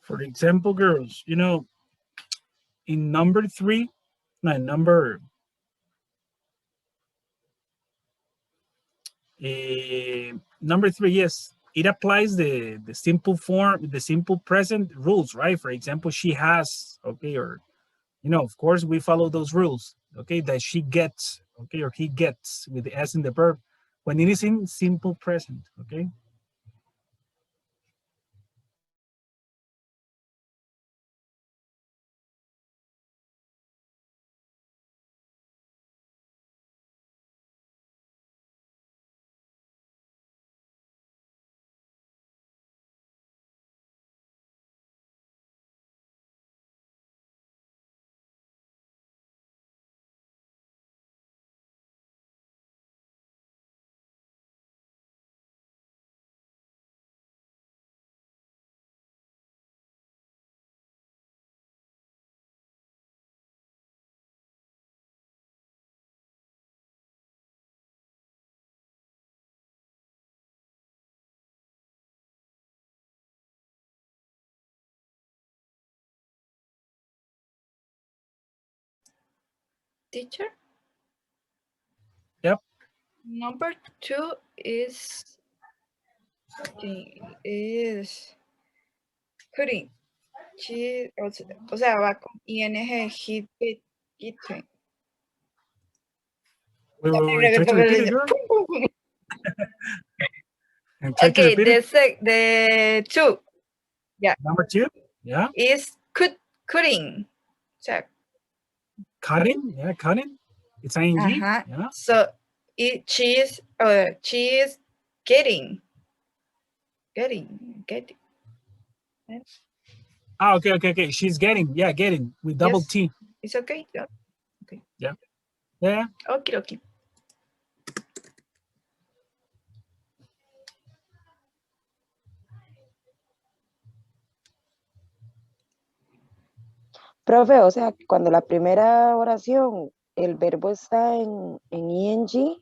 For example, girls, you know, in number 3, no, number 3, yes, it applies the simple form, the simple present rules, right? For example, she has, okay, or you know, of course, we follow those rules, okay, that she gets, okay, or he gets with the s in the verb when it is in simple present, okay. teacher. Yep. Number 2 is cutting. O sea, va con ing, hit, eating. Wait, try to repeat it, girl. And try to Okay, repeat it. the 2 Number 2, yeah. is cutting. O sea, Cutting, yeah, cutting. It's ing, yeah. so she is getting. Ah, okay. She's getting, yeah, getting with double Yes. T. It's okay. Yeah. Okay. Yeah. Okay. Profe, o sea, cuando la primera oración el verbo está en ing,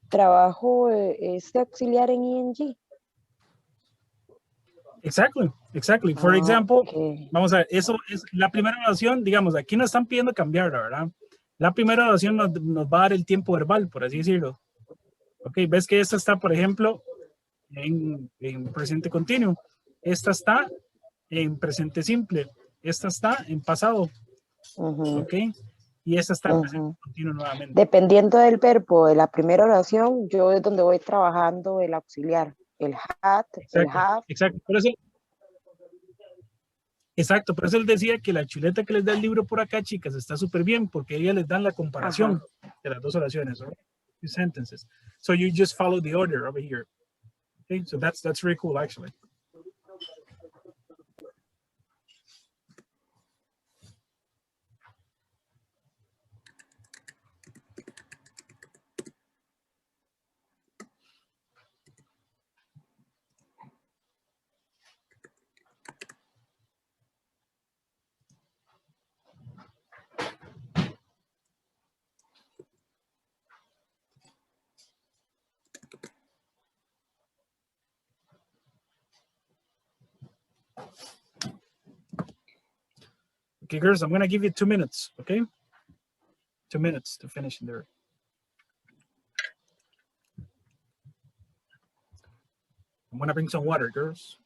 trabajo este auxiliar en ing. Exactly. For example, Okay. vamos a ver, eso es la primera oración, digamos, aquí nos están pidiendo cambiarla, ¿verdad? La primera oración nos va a dar el tiempo verbal, por así decirlo. Ok, ves que esta está, por ejemplo, en presente continuo. Esta está en presente simple. Esta está en pasado. Ok, y esta está en presente continuo nuevamente. Dependiendo del verbo de la primera oración, yo es donde voy trabajando el auxiliar, el had, el have. Exacto, por eso él decía que la chuleta que les da el libro por acá, chicas, está súper bien, porque ellas les dan la comparación de las dos oraciones, right? Two sentences. So you just follow the order over here. Okay, so that's really cool, actually. Okay, girls, I'm going to give you 2 minutes, okay? 2 minutes to finish in there. I'm going to bring some water, girls.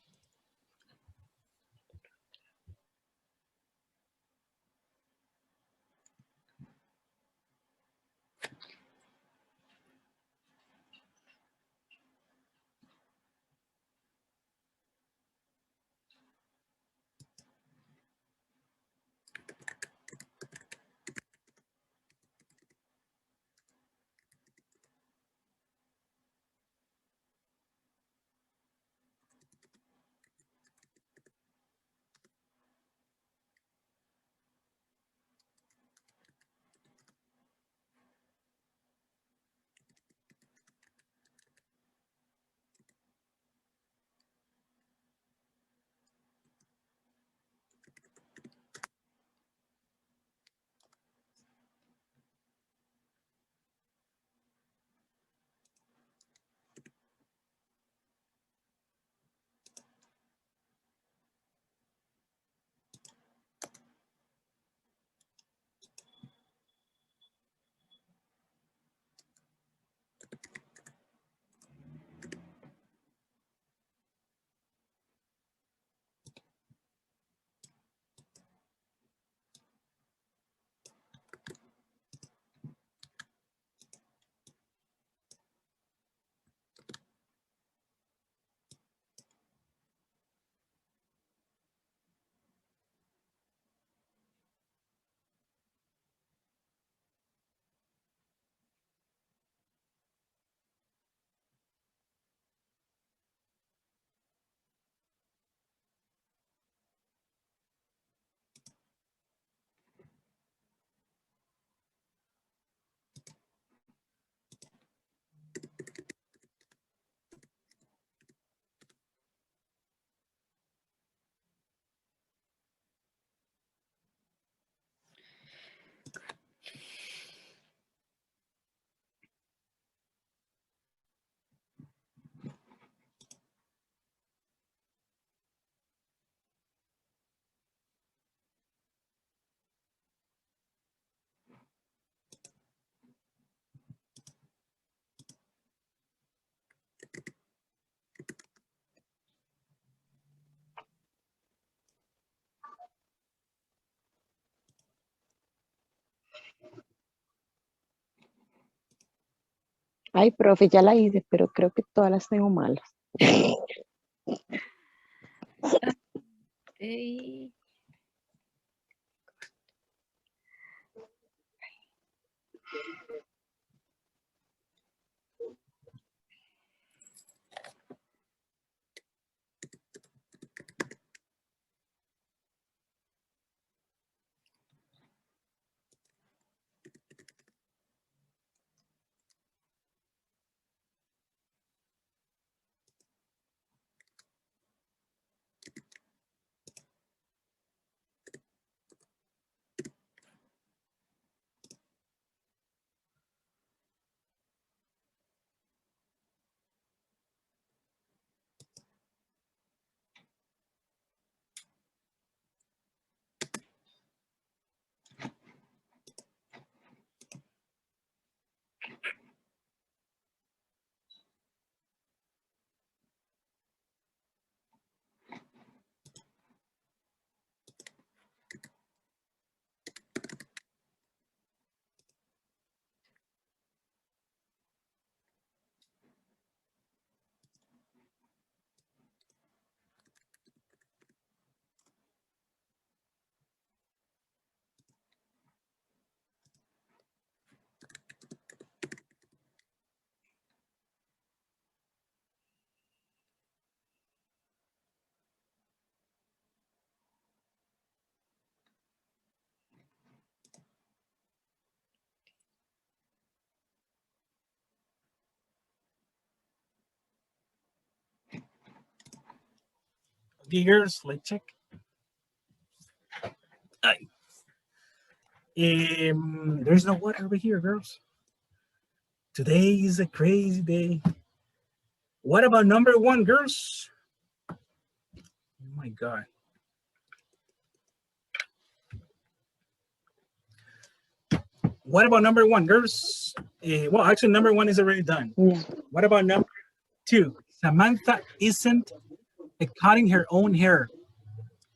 Ay, profe, ya la hice, pero creo que todas las tengo malas. They Okay, girls, let's check. Ay. There's no water over here, girls. Today is a crazy day. What about number 1, girls? Oh my God. What about number 1, girls? Well, actually, number 1 is already done. Yeah. What about number 2? Samantha isn't cutting her own hair.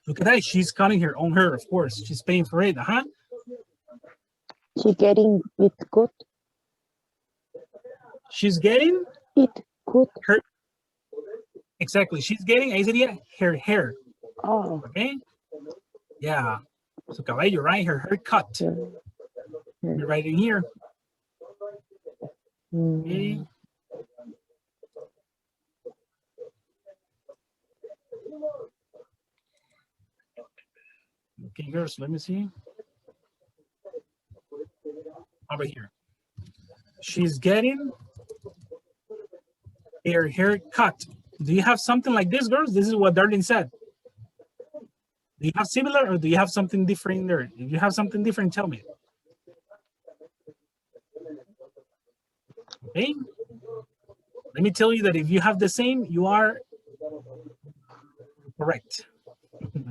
Look at that. She's cutting her own hair, of course. She's paying for it. She getting it good. She's getting It good. her. Exactly. She's getting, ahí sería her hair. Oh. Okay? Yeah. So, cabello, right? Her haircut. Yeah. Let me write in here. Okay. Mm. Okay, girls, let me see. Over here. She's getting her hair cut. Do you have something like this, girls? This is what Darlene said. Do you have similar or do you have something different there? If you have something different, tell me. Okay. Let me tell you that if you have the same, you are correct.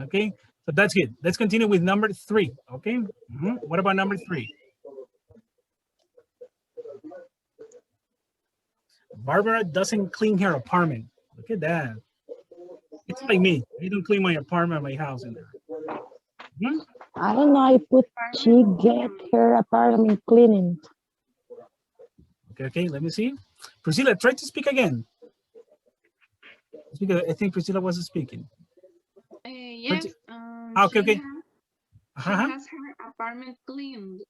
Okay. So that's good. Let's continue with number 3. Okay. What about number 3? Barbara doesn't clean her apartment. Look at that. It's like me. I don't clean my apartment, my house in there. I don't know. I put she get her apartment cleaning. Okay. Let me see. Priscilla, try to speak again. Because I think Priscilla wasn't speaking. Yes. Okay. She has her apartment cleaned.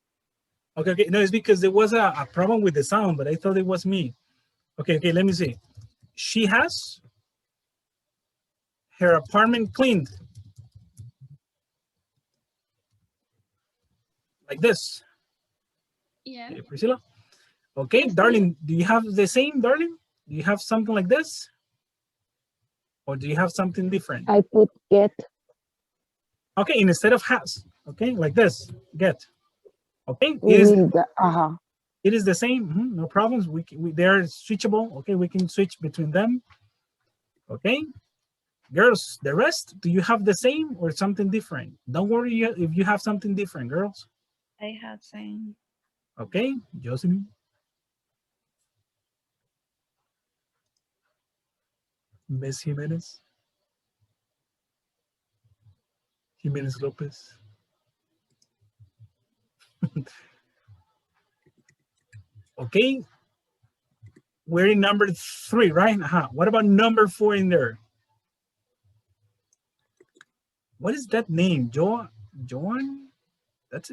Okay. No, it's because there was a problem with the sound, but I thought it was me. Okay. Let me see. She has her apartment cleaned. Like this. Yeah. Okay, Priscilla. Okay, Yes, darling, do you have the same, darling? Do you have something like this? Or do you have something different? I put get. Okay, instead of has. Okay, like this. Get. Okay, it is the same. No problems. They're switchable. Okay, we can switch between them. Okay, girls, the rest, do you have the same or something different? Don't worry if you have something different, girls. I have same. Okay, Jocelyn. Miss Jimenez. Jimenez Lopez. Okay. We're in number 3, right? What about number 4 in there? What is that name? Joan? This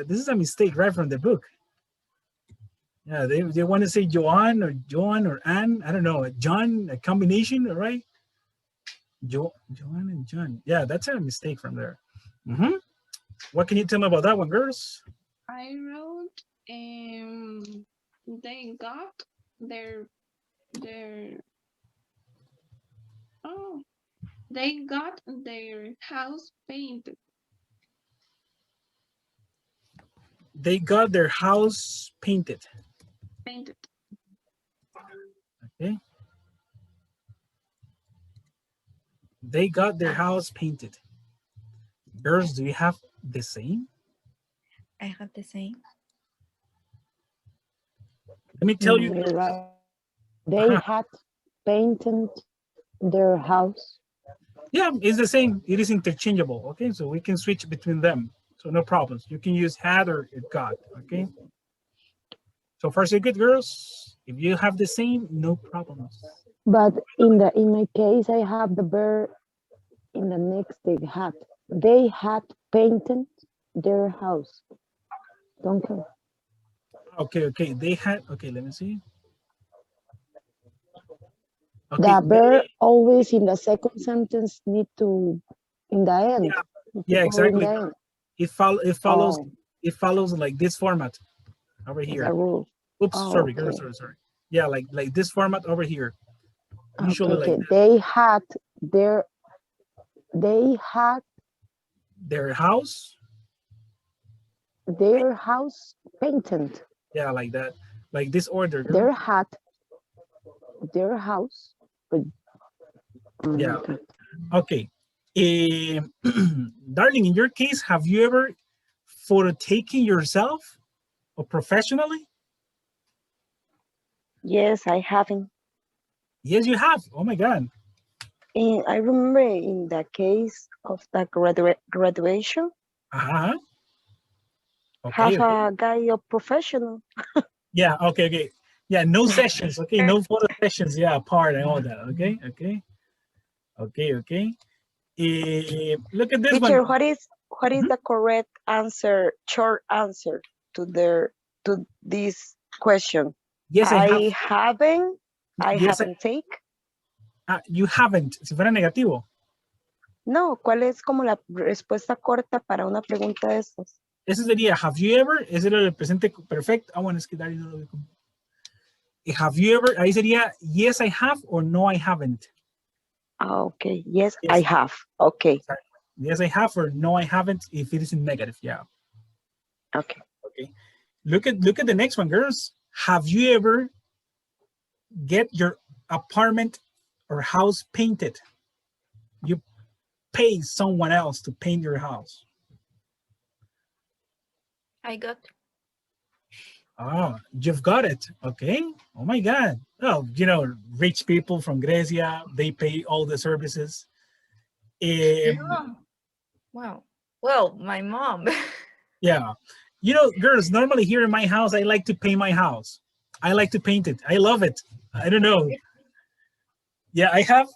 is a mistake right from the book. Yeah, they want to say Joan or Anne. I don't know. John, a combination, right? Joan and John. Yeah, that's a mistake from there. What can you tell me about that one, girls? I wrote, they got their they got their house painted. They got their house painted. Painted. Okay. They got their house painted. Girls, do you have the same? I have the same. Let me tell you. They had painted their house. Yeah, it's the same. It is interchangeable. Okay, so we can switch between them. So no problems. You can use had or it got. Okay. So far so good, girls. If you have the same, no problems. But in my case, I have the verb in the next they had. They had painted their house. Don't you? Okay. They had. Okay, let me see. Okay. The verb always in the second sentence need to in the end. Yeah, exactly. End. It follows like this format over here. The rule. Oops, sorry, okay. girls, sorry. Yeah, like this format over here. Usually okay. like this. They had their house painted. Yeah, like that, like this order. Their house. Yeah. Okay. Darling, in your case, have you ever photo taken yourself or professionally? Yes, I haven't. Yes, you have. Oh my God. I remember in the case of the graduation, Okay, have okay. a guy a professional. Yeah, okay. Yeah, no sessions, okay, no photo sessions, yeah, apart and all that, okay. Look at this Teacher, one. what is the correct answer, short answer to this question? Yes, I haven't take. You haven't, si fuera negativo. No, ¿cuál es como la respuesta corta para una pregunta de estas? Ese sería, have you ever, ese era el presente perfecto. Bueno, es que Dari no lo ve como. Have you ever, ahí sería, yes, I have, or no, I haven't. Okay, yes, I have. Okay. Sorry. Yes, I have, or no, I haven't, if it is in negative, yeah. Okay. Look at the next one, girls. Have you ever get your apartment or house painted? You pay someone else to paint your house. I got. Oh, you've got it. Okay. Oh my God. Oh, rich people from Grecia, they pay all the services. Wow. Well, my mom. Yeah. Girls, normally here in my house, I like to paint my house. I like to paint it. I love it. I don't know. Yeah, I have,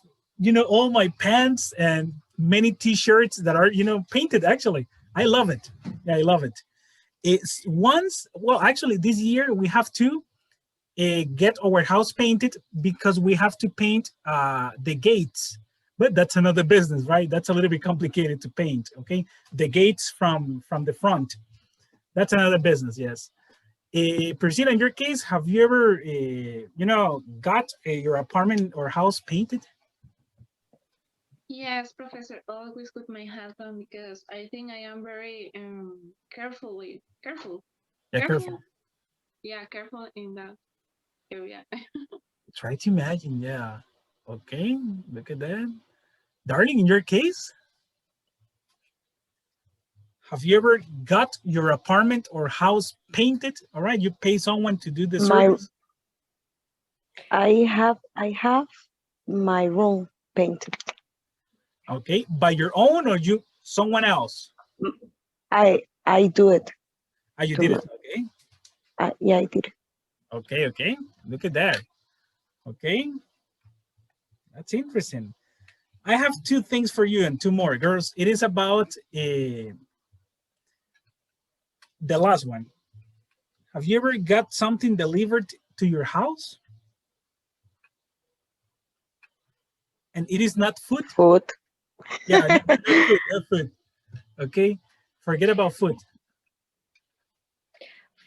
all my pants and many t-shirts that are, painted actually. I love it. Yeah, I love it. Actually this year we have to get our house painted because we have to paint the gates, but that's another business, right? That's a little bit complicated to paint. Okay, the gates from the front, that's another business. Yes. Priscilla, in your case, have you ever got your apartment or house painted? Yes, Professor, always with my husband because I think I am very careful. Yeah, careful. Yeah, careful in that area. Try to imagine. Yeah. Okay, look at that. Darling, in your case, have you ever got your apartment or house painted? All right, you pay someone to do the service. I have my room painted. Okay, by your own or someone else? I do it. You did it. Okay. Yeah, I did it. Okay, okay. Look at that. Okay. That's interesting. I have two things for you and two more, girls. It is about the last one. Have you ever got something delivered to your house? And it is not food? Food. Yeah, not food, not food. Okay, forget about food.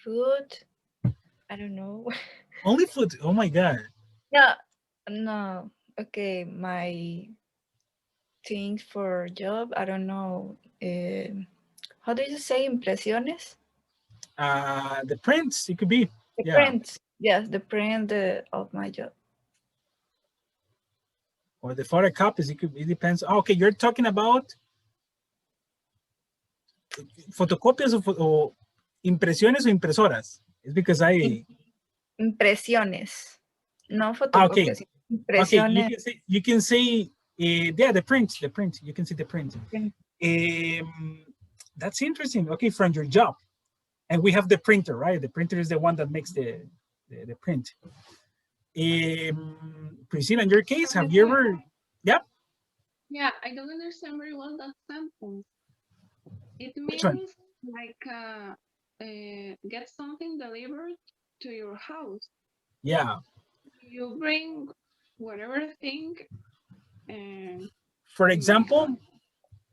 Food. I don't know. Only food. Oh my God. No, no. Okay, my things for job. I don't know. How do you say impresiones? The prints, it could be. The Yeah. prints. Yes, the print of my job. Or the photocopies, it depends. Oh, okay, you're talking about fotocopias o impresiones o impresoras. It's because Impresiones. No okay. fotocopias. Okay, Impresiones. you can say yeah, the print. You can see the print. Print. That's interesting. Okay, from your job. And we have the printer, right? The printer is the one that makes the print. Priscilla, in your case, have you ever? Yep. Yeah, I don't understand very well that sentence. It Which one? means like get something delivered to your house. Yeah. You bring whatever thing and For in my example, house.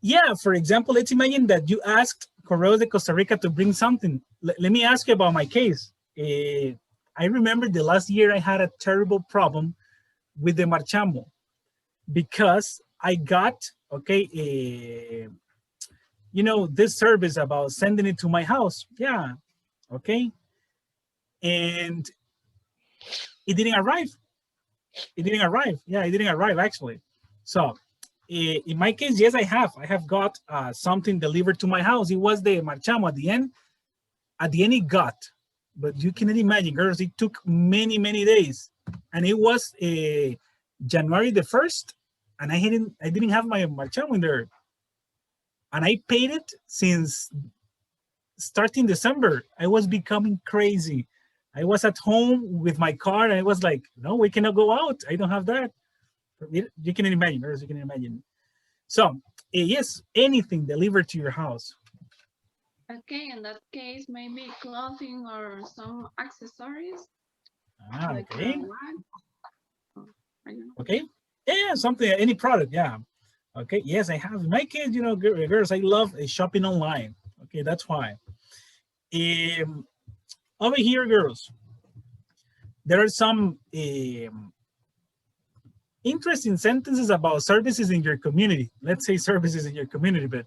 yeah. For example, let's imagine that you asked Correos de Costa Rica to bring something. Let me ask you about my case. I remember the last year I had a terrible problem with the marchamo because I got you know, this service about sending it to my house. Yeah. Okay. And it didn't arrive. It didn't arrive. Yeah, it didn't arrive actually. So in my case, yes, I have got something delivered to my house. It was the marchamo at the end. At the end, it got, but you cannot imagine, girls, it took many, many days. And it was January the 1st, and I didn't have my marchamo in there. And I paid it since starting December. I was becoming crazy. I was at home with my car, and I was like, no, we cannot go out. I don't have that. You can imagine, girls, you can imagine. So, yes, anything delivered to your house. Okay, in that case, maybe clothing or some accessories like Okay. a watch. Or, I don't know. Okay. Yeah, something, any product. Yeah. Okay. Yes, I have. In my case, you know, girls, I love shopping online. Okay, that's why. Over here, girls, there are some interesting sentences about services in your community. Let's say services in your community, but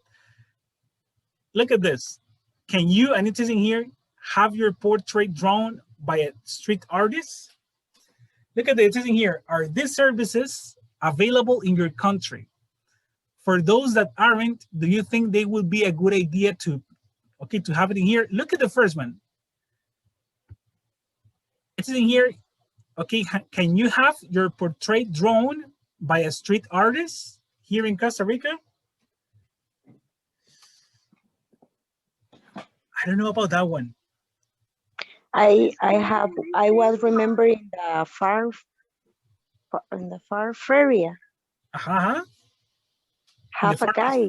look at this. Can you, and it is in here, have your portrait drawn by a street artist? Look at it, it is in here. Are these services available in your country? For those that aren't, do you think they would be a good idea to have it in here? Look at the first one. It's in here. Okay, can you have your portrait drawn by a street artist here in Costa Rica? I don't know about that one. I was remembering the farm in the farm area. Uh-huh. Have a guy.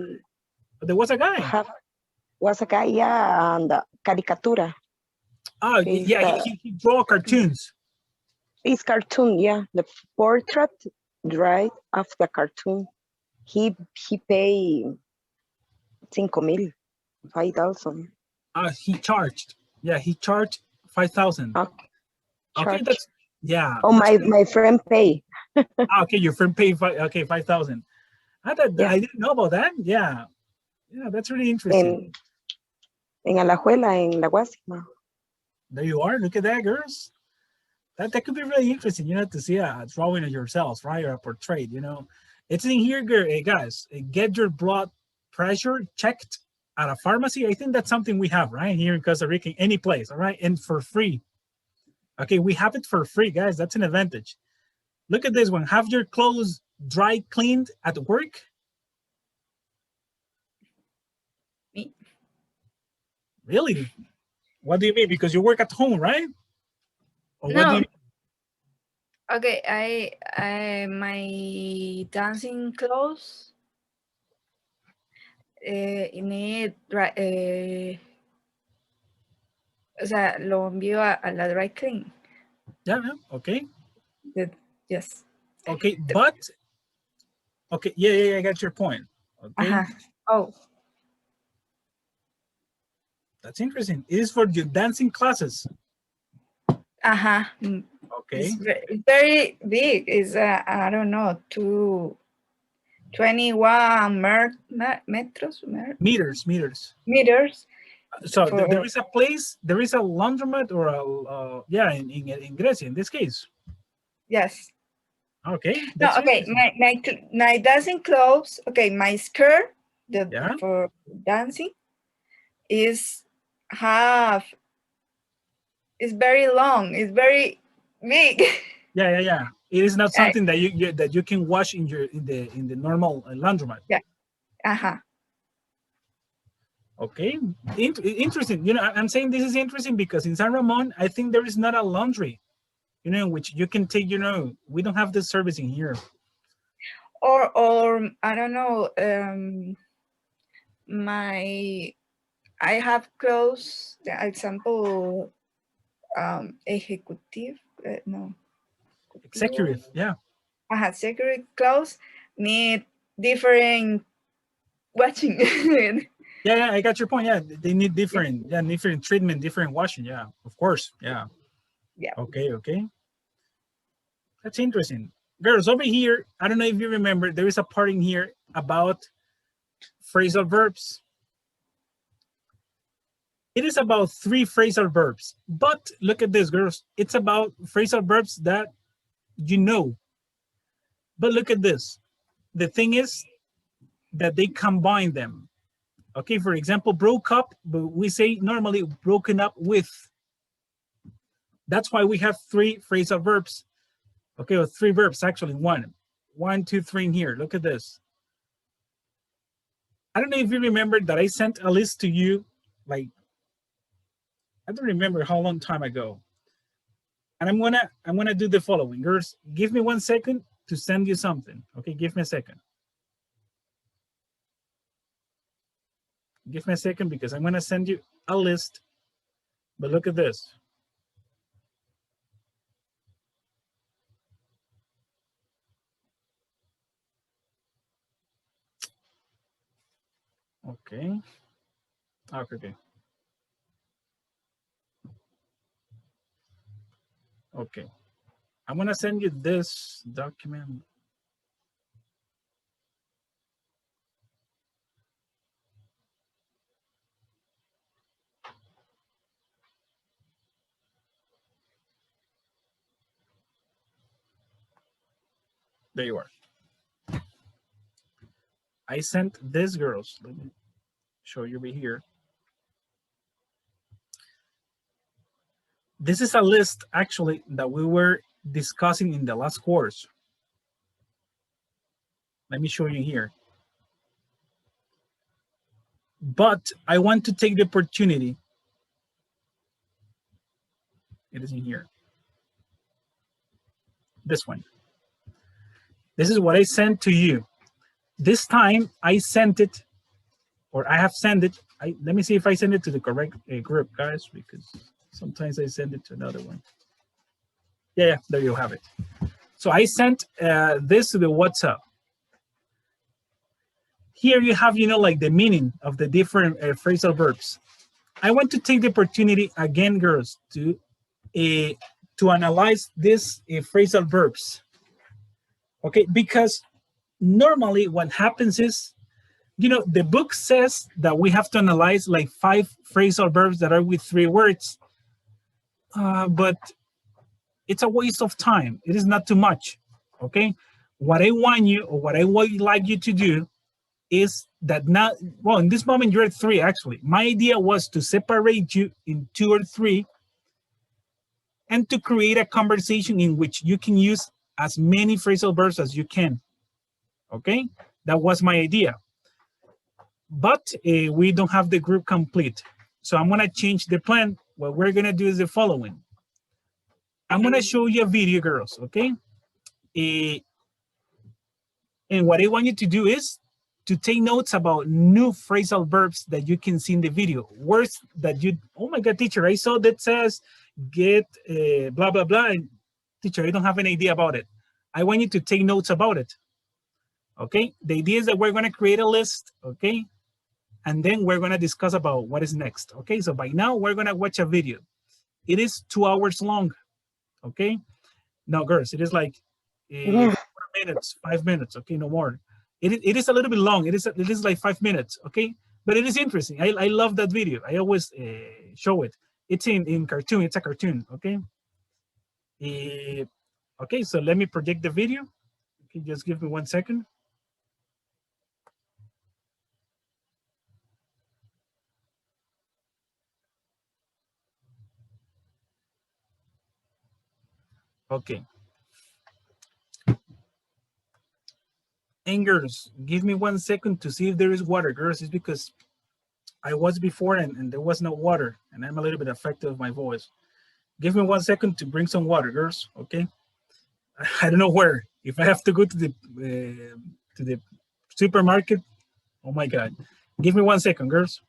There was a guy. Was a guy, yeah, and caricatura. Oh, yeah, he draw cartoons. It's cartoon, yeah. The portrait, right, of the cartoon. He paid 5,000. 5,000. He charged. Yeah, he charged 5,000. Okay, that's yeah. Oh, my friend pay. Okay, your friend paid 5,000. I didn't know about that. Yeah, that's really interesting. En Alajuela, en La Guasima. There you are. Look at that, girls. That could be really interesting, you know, to see a drawing of yourselves, right, or a portrait. You know, it's in here, guys. Get your blood pressure checked at a pharmacy. I think that's something we have, right, here in Costa Rica, any place, all right, and for free. Okay, we have it for free, guys. That's an advantage. Look at this one. Have your clothes dry cleaned at work? Me. Really? What do you mean? Because you work at home, right? Or what do No. you? Okay, I my dancing clothes need o sea, lo envío a la dry clean. Yeah, yeah, okay. Yes. Okay, but okay, yeah, I got your point. Okay, Oh, that's interesting. It is for your dancing classes. mm, Okay, it's very big. It's I don't know, 21 metros meters. So for there is a place, there is a laundromat or a yeah in Grecia in this case. yes. Okay, No, that's okay. interesting. My dancing clothes. Okay, my skirt Yeah, for dancing is half. It's very long. It's very big. yeah. It is not I- something that you can wash in the normal laundromat. yeah. Uh-huh. Okay, interesting. You know, I'm saying this is interesting because in San Ramon, I think there is not a laundry, you know, in which you can take. You know, we don't have this service in here. Or I don't know. My I have clothes. The example, ejecutive. No. Executive, yeah. Secret clothes need different watching. Yeah, I got your point. Yeah, they need different, different treatment, different washing. Yeah, of course. Yeah. Yeah. Okay. That's interesting. Girls, over here, I don't know if you remember, there is a part in here about phrasal verbs. It is about 3 phrasal verbs, but look at this, girls. It's about phrasal verbs that you know. But look at this. The thing is that they combine them. Okay, for example, broke up, but we say normally broken up with. That's why we have 3 phrasal verbs. Okay, or 3 verbs actually. 1, 2, 3 in here. Look at this. I don't know if you remember that I sent a list to you, like I don't remember how long time ago. And I'm gonna do the following. Girls, give me 1 second to send you something. Okay, give me a second. Give me a second because I'm gonna send you a list. But look at this. Okay. Okay. Okay. I'm gonna send you this document. There you are. I sent this, girls. Let me show you over here. This is a list actually that we were discussing in the last course. Let me show you here. But I want to take the opportunity. It is in here. This one. This is what I sent to you. This time I sent it, or I have sent it. Let me see if I send it to the correct group, guys, because sometimes I send it to another one. Yeah, there you have it. So I sent this to the WhatsApp. Here you have, you know, like the meaning of the different phrasal verbs. I want to take the opportunity again, girls, to analyze these phrasal verbs. Okay, because normally what happens is, you know, the book says that we have to analyze like 5 phrasal verbs that are with 3 words, but it's a waste of time. It is not too much. Okay, what I want you, or what I would like you to do, is that now, well, in this moment you're at 3 actually. My idea was to separate you in 2 or 3 and to create a conversation in which you can use as many phrasal verbs as you can. Okay, that was my idea. But we don't have the group complete. So I'm gonna change the plan. What we're gonna do is the following. I'm gonna show you a video, girls, okay? And what I want you to do is to take notes about new phrasal verbs that you can see in the video. Words that you, oh my God, teacher, I saw that says get blah, blah, blah. And teacher, I don't have any idea about it. I want you to take notes about it. Okay, the idea is that we're gonna create a list, okay? And then we're gonna discuss about what is next. Okay, so by now we're gonna watch a video. It is 2 hours long, okay? Now, girls, it is like 4 minutes, 5 minutes, okay, no more. It is a little bit long. It is like 5 minutes, okay? But it is interesting. I love that video. I always show it. It's in cartoon. It's a cartoon, okay? Okay, so let me project the video. Okay, just give me 1 second. Okay. And girls, give me 1 second to see if there is water. Girls, it's because I was before and there was no water and I'm a little bit affected with my voice. Give me 1 second to bring some water, girls, okay? I don't know where. If I have to go to the supermarket, oh my God. Give me 1 second, girls.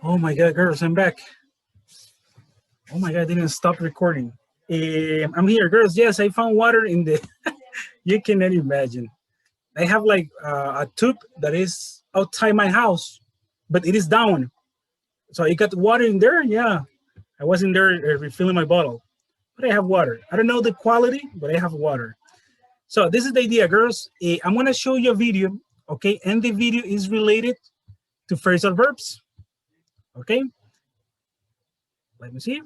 Oh my God, girls, I'm back. Oh my God, I didn't stop recording. I'm here, girls. Yes, I found water in the, you cannot imagine. I have like a tube that is outside my house, but it is down. So I got water in there, yeah. I wasn't there refilling my bottle, but I have water. I don't know the quality, but I have water. So this is the idea, girls. I'm gonna show you a video, okay? And the video is related to phrasal verbs, okay? Let me see.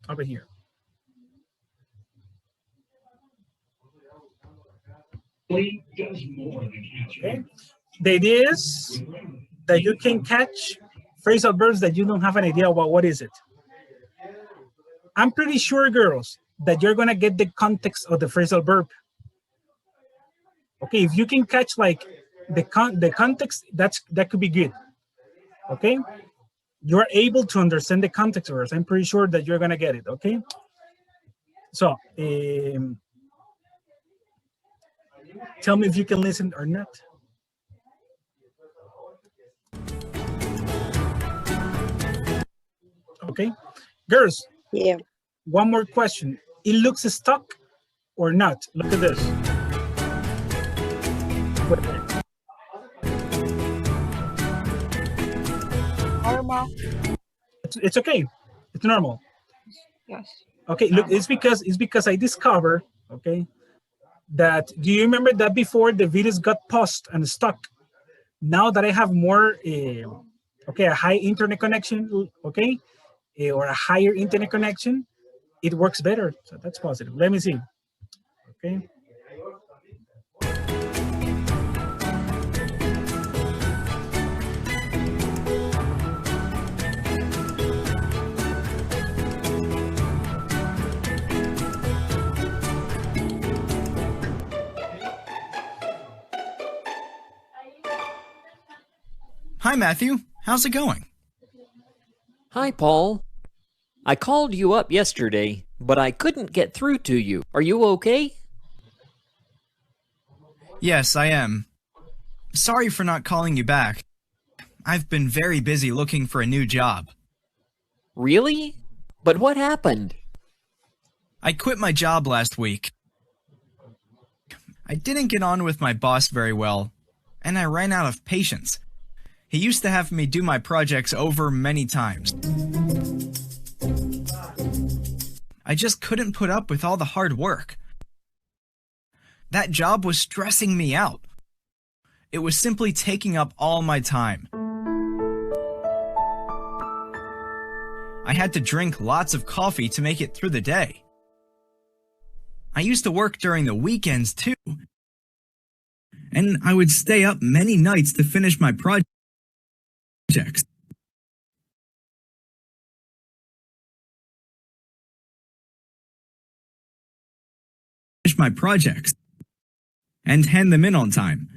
Over here. Okay. The idea is that you can catch phrasal verbs that you don't have an idea about what is it. I'm pretty sure, girls, that you're gonna get the context of the phrasal verb. Okay, if you can catch like the context, that could be good. Okay, you're able to understand the context, girls. I'm pretty sure that you're gonna get it. Okay, so tell me if you can listen or not. Okay, girls. Yeah. One more question. It looks stuck or not? Look at this. Normal. It's okay. It's normal. Yes. Okay, look, it's because I discovered, okay, that do you remember that before the videos got paused and stuck? Now that I have more, okay, a high internet connection, okay, or a higher internet connection, it works better. So that's positive. Let me see. Okay. Hi, Matthew. How's it going? Hi, Paul. I called you up yesterday, but I couldn't get through to you. Are you okay? Yes, I am. Sorry for not calling you back. I've been very busy looking for a new job. Really? But what happened? I quit my job last week. I didn't get on with my boss very well, and I ran out of patience. He used to have me do my projects over many times. I just couldn't put up with all the hard work. That job was stressing me out. It was simply taking up all my time. I had to drink lots of coffee to make it through the day. I used to work during the weekends too. And I would stay up many nights to finish my projects. And hand them in on time.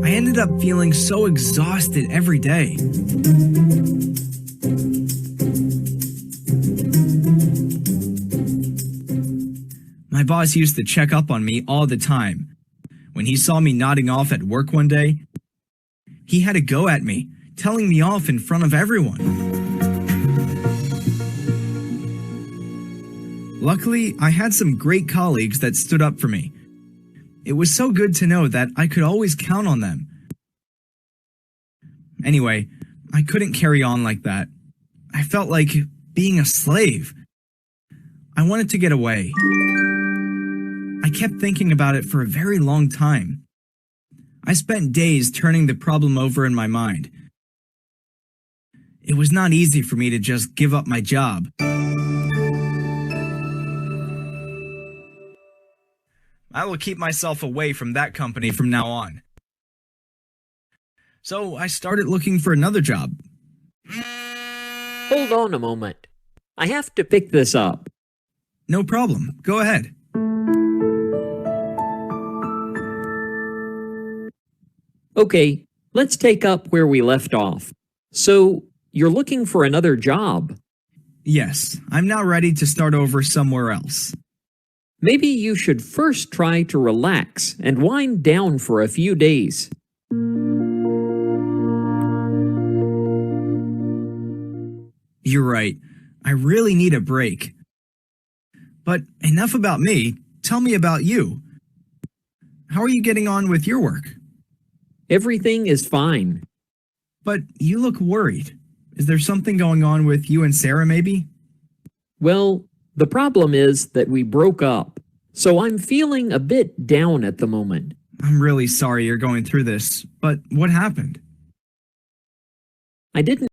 I ended up feeling so exhausted every day. My boss used to check up on me all the time. When he saw me nodding off at work one day, he had a go at me, telling me off in front of everyone. Luckily, I had some great colleagues that stood up for me. It was so good to know that I could always count on them. Anyway, I couldn't carry on like that. I felt like being a slave. I wanted to get away. I kept thinking about it for a very long time. I spent days turning the problem over in my mind. It was not easy for me to just give up my job. I will keep myself away from that company from now on. So I started looking for another job. Hold on a moment. I have to pick this up. No problem. Go ahead. Okay, let's take up where we left off. So, you're looking for another job? Yes, I'm now ready to start over somewhere else. Maybe you should first try to relax and wind down for a few days. You're right. I really need a break. But enough about me. Tell me about you. How are you getting on with your work? Everything is fine. But you look worried. Is there something going on with you and Sarah, maybe? Well, the problem is that we broke up, so I'm feeling a bit down at the moment. I'm really sorry you're going through this, but what happened? I didn't